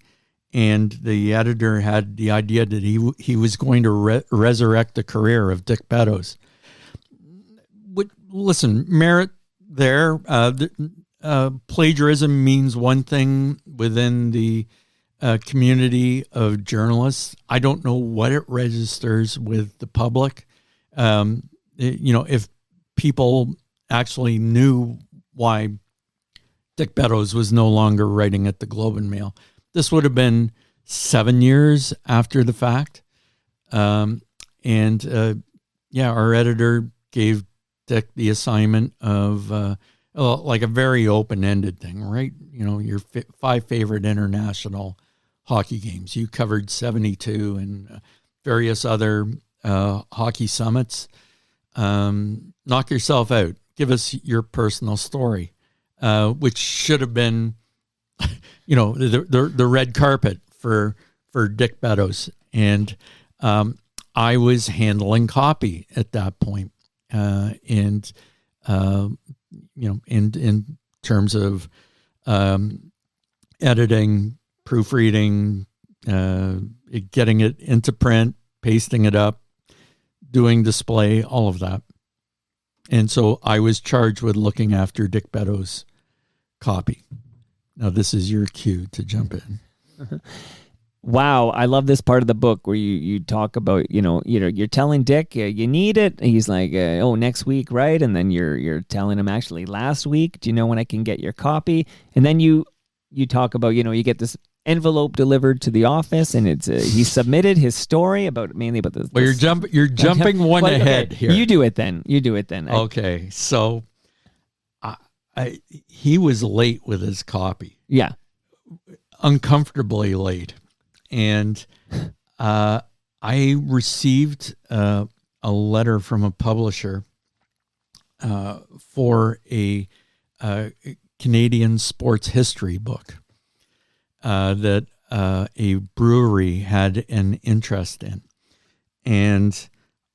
Speaker 1: and the editor had the idea that he was going to resurrect the career of Dick Beddoes. Listen, merit there. Plagiarism means one thing within the community of journalists. I don't know what it registers with the public. If people actually knew why Dick Beddoes was no longer writing at the Globe and Mail. This would have been 7 years after the fact. Our editor gave Dick the assignment of like a very open-ended thing, right? Your 5 favorite international hockey games. You covered 72 and various other hockey summits. Knock yourself out. Give us your personal story, which should have been, the red carpet for Dick Beddoes. And I was handling copy at that point. In terms of editing, proofreading, getting it into print, pasting it up, doing display, all of that. And so I was charged with looking after Dick Beddoes' copy. Now this is your cue to jump in.
Speaker 3: Wow, I love this part of the book where you talk about, you're telling Dick you need it. He's like, next week, right? And then you're telling him actually last week. Do you know when I can get your copy? And then you talk about, you get this envelope delivered to the office, and it's he submitted his story mainly about this.
Speaker 1: Well, you're jumping one ahead here.
Speaker 3: You do it then.
Speaker 1: Okay, so he was late with his copy.
Speaker 3: Yeah,
Speaker 1: uncomfortably late. And I received a letter from a publisher for a Canadian sports history book that a brewery had an interest in. And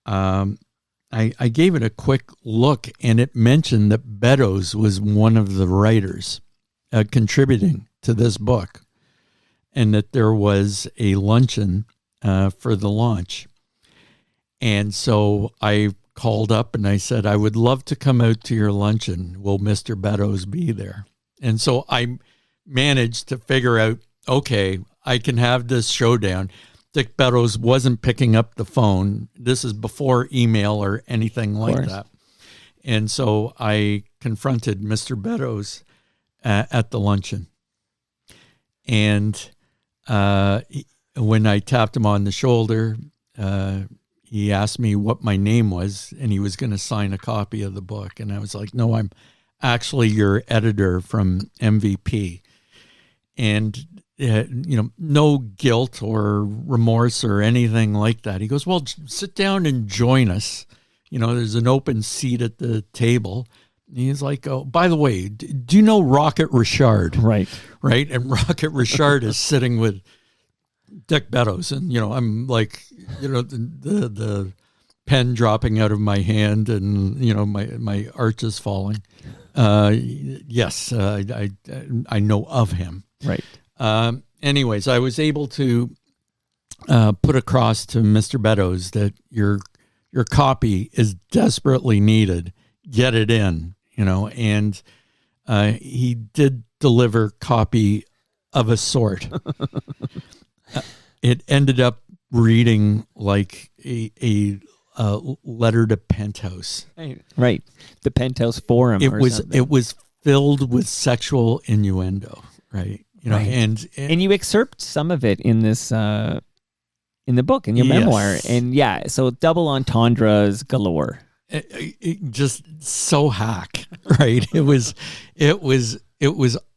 Speaker 1: I gave it a quick look, and it mentioned that Beddoes was one of the writers contributing to this book, and that there was a luncheon for the launch. And so I called up and I said, I would love to come out to your luncheon. Will Mr. Beddoes be there? And so I managed to figure out, okay, I can have this showdown. Dick Beddoes wasn't picking up the phone. This is before email or anything like that. And so I confronted Mr. Beddoes at the luncheon. And when I tapped him on the shoulder, he asked me what my name was, and he was going to sign a copy of the book. And I was like, no, I'm actually your editor from MVP. And, no guilt or remorse or anything like that. He goes, well, sit down and join us. There's an open seat at the table. And he's like, oh, by the way, do you know Rocket Richard?
Speaker 3: Right.
Speaker 1: And Rocket Richard is sitting with Dick Beddoes. And, I'm like, the pen dropping out of my hand and, my arch is falling. Yes, I know of him.
Speaker 3: Right.
Speaker 1: Anyways, I was able to put across to Mr. Beddoes that your copy is desperately needed. Get it in, and he did deliver copy of a sort. It ended up reading like a letter to Penthouse.
Speaker 3: Right. The Penthouse Forum.
Speaker 1: It was filled with sexual innuendo, right? And
Speaker 3: you excerpt some of it in this in the book, in your memoir. And so double entendres galore.
Speaker 1: It just so hack, right? It was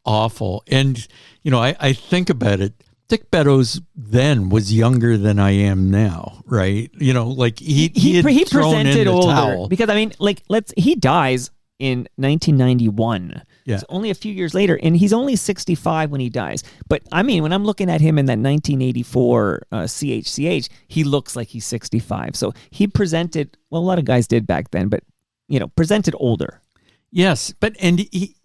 Speaker 1: awful. And I think about it. Dick Beddoes then was younger than I am now, right? Like he
Speaker 3: presented older
Speaker 1: towel.
Speaker 3: Because he dies in 1991.
Speaker 1: Yeah.
Speaker 3: It's only a few years later, and he's only 65 when he dies. But I mean, when I'm looking at him in that 1984 CHCH, he looks like he's 65. So he presented, well, a lot of guys did back then, but presented older.
Speaker 1: Yes, but he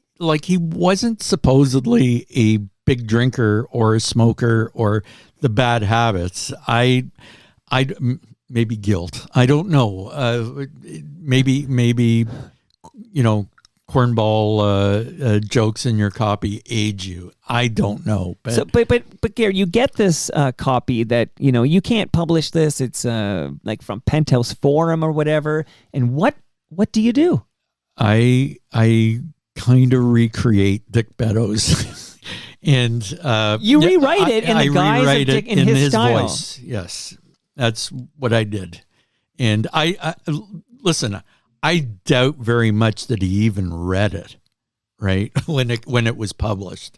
Speaker 1: wasn't supposedly a big drinker or a smoker or the bad habits. I maybe guilt. I don't know. Maybe cornball jokes in your copy age you. I don't know.
Speaker 3: But Gare, you get this copy that you can't publish this. It's like from Penthouse Forum or whatever. And what do you do?
Speaker 1: I kind of recreate Dick Beddoes. And
Speaker 3: you rewrite it in the guise of Dick in his style.
Speaker 1: voice. Yes, that's what I did. And I listen. I doubt very much that he even read it, right, when it was published.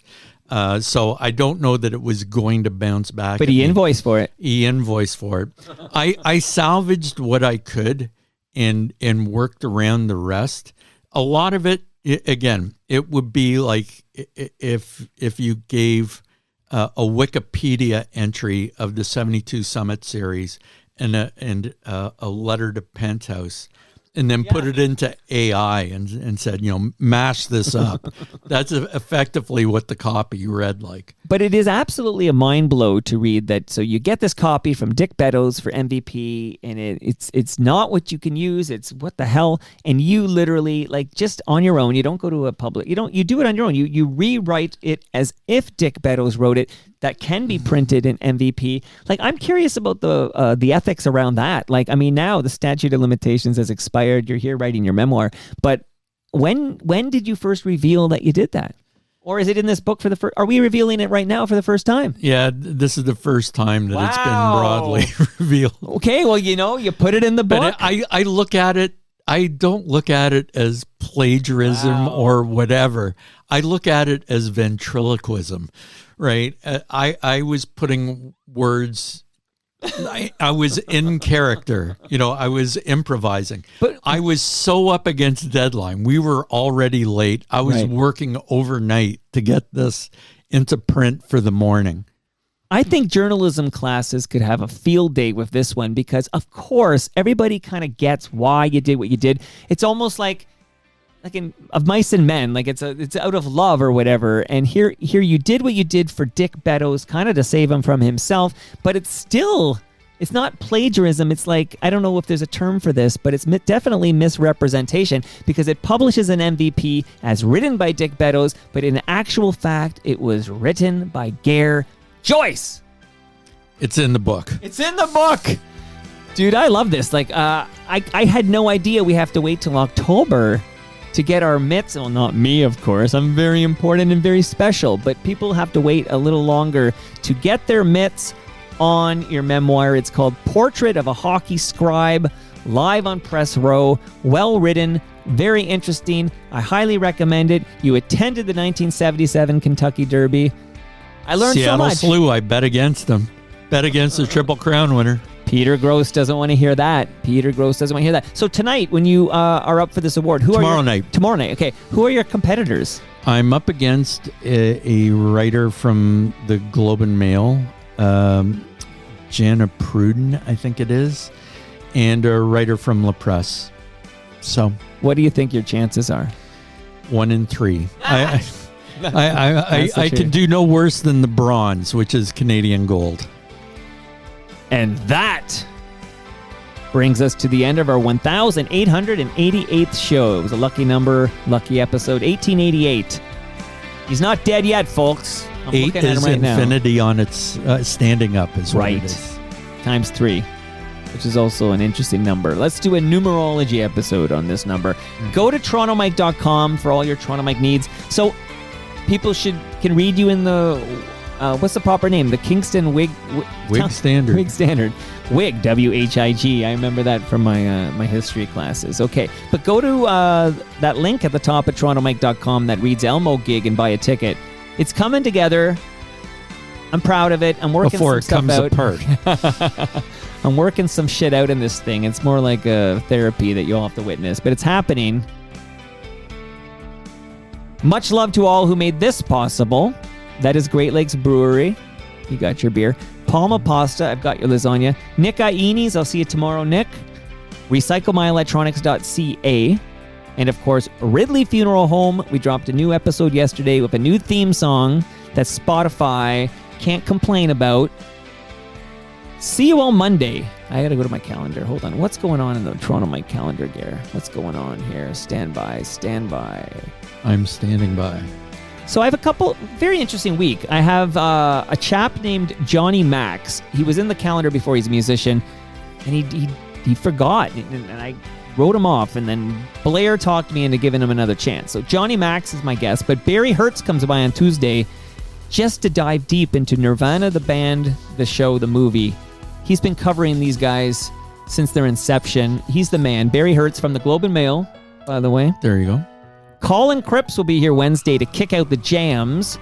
Speaker 1: So I don't know that it was going to bounce back.
Speaker 3: But he invoiced for it.
Speaker 1: He invoiced for it. I salvaged what I could and worked around the rest. A lot of it, again, it would be like if you gave a Wikipedia entry of the 72 Summit series and a letter to Penthouse, and then put it into AI and said, mash this up. That's effectively what the copy read like.
Speaker 3: But it is absolutely a mind blow to read that. So you get this copy from Dick Beddoes for MVP, and it's not what you can use. It's what the hell. And you literally, like, just on your own, you don't go to a public, you do it on your own. You rewrite it as if Dick Beddoes wrote it. That can be printed in MVP. Like, I'm curious about the ethics around that. Like, I mean, now the statute of limitations has expired. You're here writing your memoir. But when did you first reveal that you did that? Or is it in this book for the first? Are we revealing it right now for the first time?
Speaker 1: Yeah, this is the first time that it's been broadly revealed.
Speaker 3: Okay, well, you put it in the book.
Speaker 1: But I look at it. I don't look at it as plagiarism or whatever. I look at it as ventriloquism. Right. I was putting words. I was in character. I was improvising. But I was so up against deadline. We were already late. I was working overnight to get this into print for the morning.
Speaker 3: I think journalism classes could have a field day with this one because, of course, everybody kind of gets why you did what you did. It's almost like in Of Mice and Men, like it's out of love or whatever. And here you did what you did for Dick Beddoes, kind of to save him from himself. But it's not plagiarism. It's like, I don't know if there's a term for this, but it's definitely misrepresentation because it publishes an MVP as written by Dick Beddoes, but in actual fact, it was written by Gare Joyce.
Speaker 1: It's in the book.
Speaker 3: It's in the book. Dude, I love this. Like, I had no idea we have to wait till October to get our mitts. Well, not me, of course. I'm very important and very special, but people have to wait a little longer to get their mitts on your memoir. It's called Portrait of a Hockey Scribe, live on Press Row, well written, very interesting. I highly recommend it. You attended the 1977 Kentucky Derby. I learned
Speaker 1: Seattle
Speaker 3: so much.
Speaker 1: Slew, I bet against them. Bet against the Triple Crown winner.
Speaker 3: Peter Gross doesn't want to hear that. So tonight, when you are up for this award, Tomorrow night, okay. Who are your competitors?
Speaker 1: I'm up against a writer from the Globe and Mail, Jana Pruden, I think it is, and a writer from La Presse. So,
Speaker 3: what do you think your chances are?
Speaker 1: 1 in 3. I can do no worse than the bronze, which is Canadian gold.
Speaker 3: And that brings us to the end of our 1,888th show. It was a lucky number, lucky episode, 1888. He's not dead yet, folks. I'm
Speaker 1: 8
Speaker 3: looking at
Speaker 1: is
Speaker 3: him right
Speaker 1: infinity now. On its standing up is what it is.
Speaker 3: Times 3, which is also an interesting number. Let's do a numerology episode on this number. Go to TorontoMike.com for all your Toronto Mike needs. So people can read you in the... what's the proper name? The Kingston Whig
Speaker 1: Standard.
Speaker 3: Whig Standard. Whig, W-H-I-G. I remember that from my history classes. Okay, but go to that link at the top at TorontoMike.com that reads Elmo Gig and buy a ticket. It's coming together. I'm proud of it. I'm working
Speaker 1: before
Speaker 3: some
Speaker 1: it
Speaker 3: stuff
Speaker 1: comes
Speaker 3: out.
Speaker 1: apart.
Speaker 3: I'm working some shit out in this thing. It's more like a therapy that you'll have to witness, but it's happening. Much love to all who made this possible. That is Great Lakes Brewery. You got your beer. Palma Pasta. I've got your lasagna. Nick Ieni's. I'll see you tomorrow, Nick. RecycleMyElectronics.ca. And, of course, Ridley Funeral Home. We dropped a new episode yesterday with a new theme song that Spotify can't complain about. See you all Monday. I got to go to my calendar. Hold on. What's going on in the Toronto Mike calendar, Gare? What's going on here? Stand by.
Speaker 1: I'm standing by.
Speaker 3: So I have a couple, very interesting week. I have a chap named Johnny Max. He was in the calendar before. He's a musician, and he forgot. And I wrote him off, and then Blair talked me into giving him another chance. So Johnny Max is my guest, but Barry Hertz comes by on Tuesday just to dive deep into Nirvana, the band, the show, the movie. He's been covering these guys since their inception. He's the man. Barry Hertz from the Globe and Mail, by the way.
Speaker 1: There you go.
Speaker 3: Colin Cripps will be here Wednesday to kick out the jams.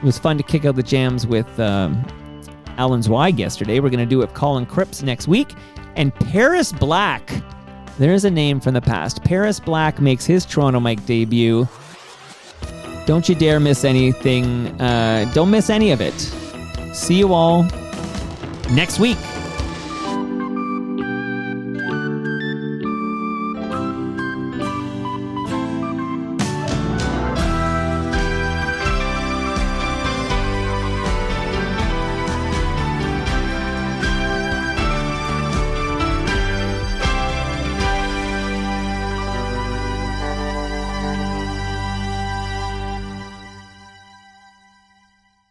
Speaker 3: It was fun to kick out the jams with Alan Zweig yesterday. We're going to do it with Colin Cripps next week. And Paris Black. There's a name from the past. Paris Black makes his Toronto Mike debut. Don't you dare miss anything. Don't miss any of it. See you all next week.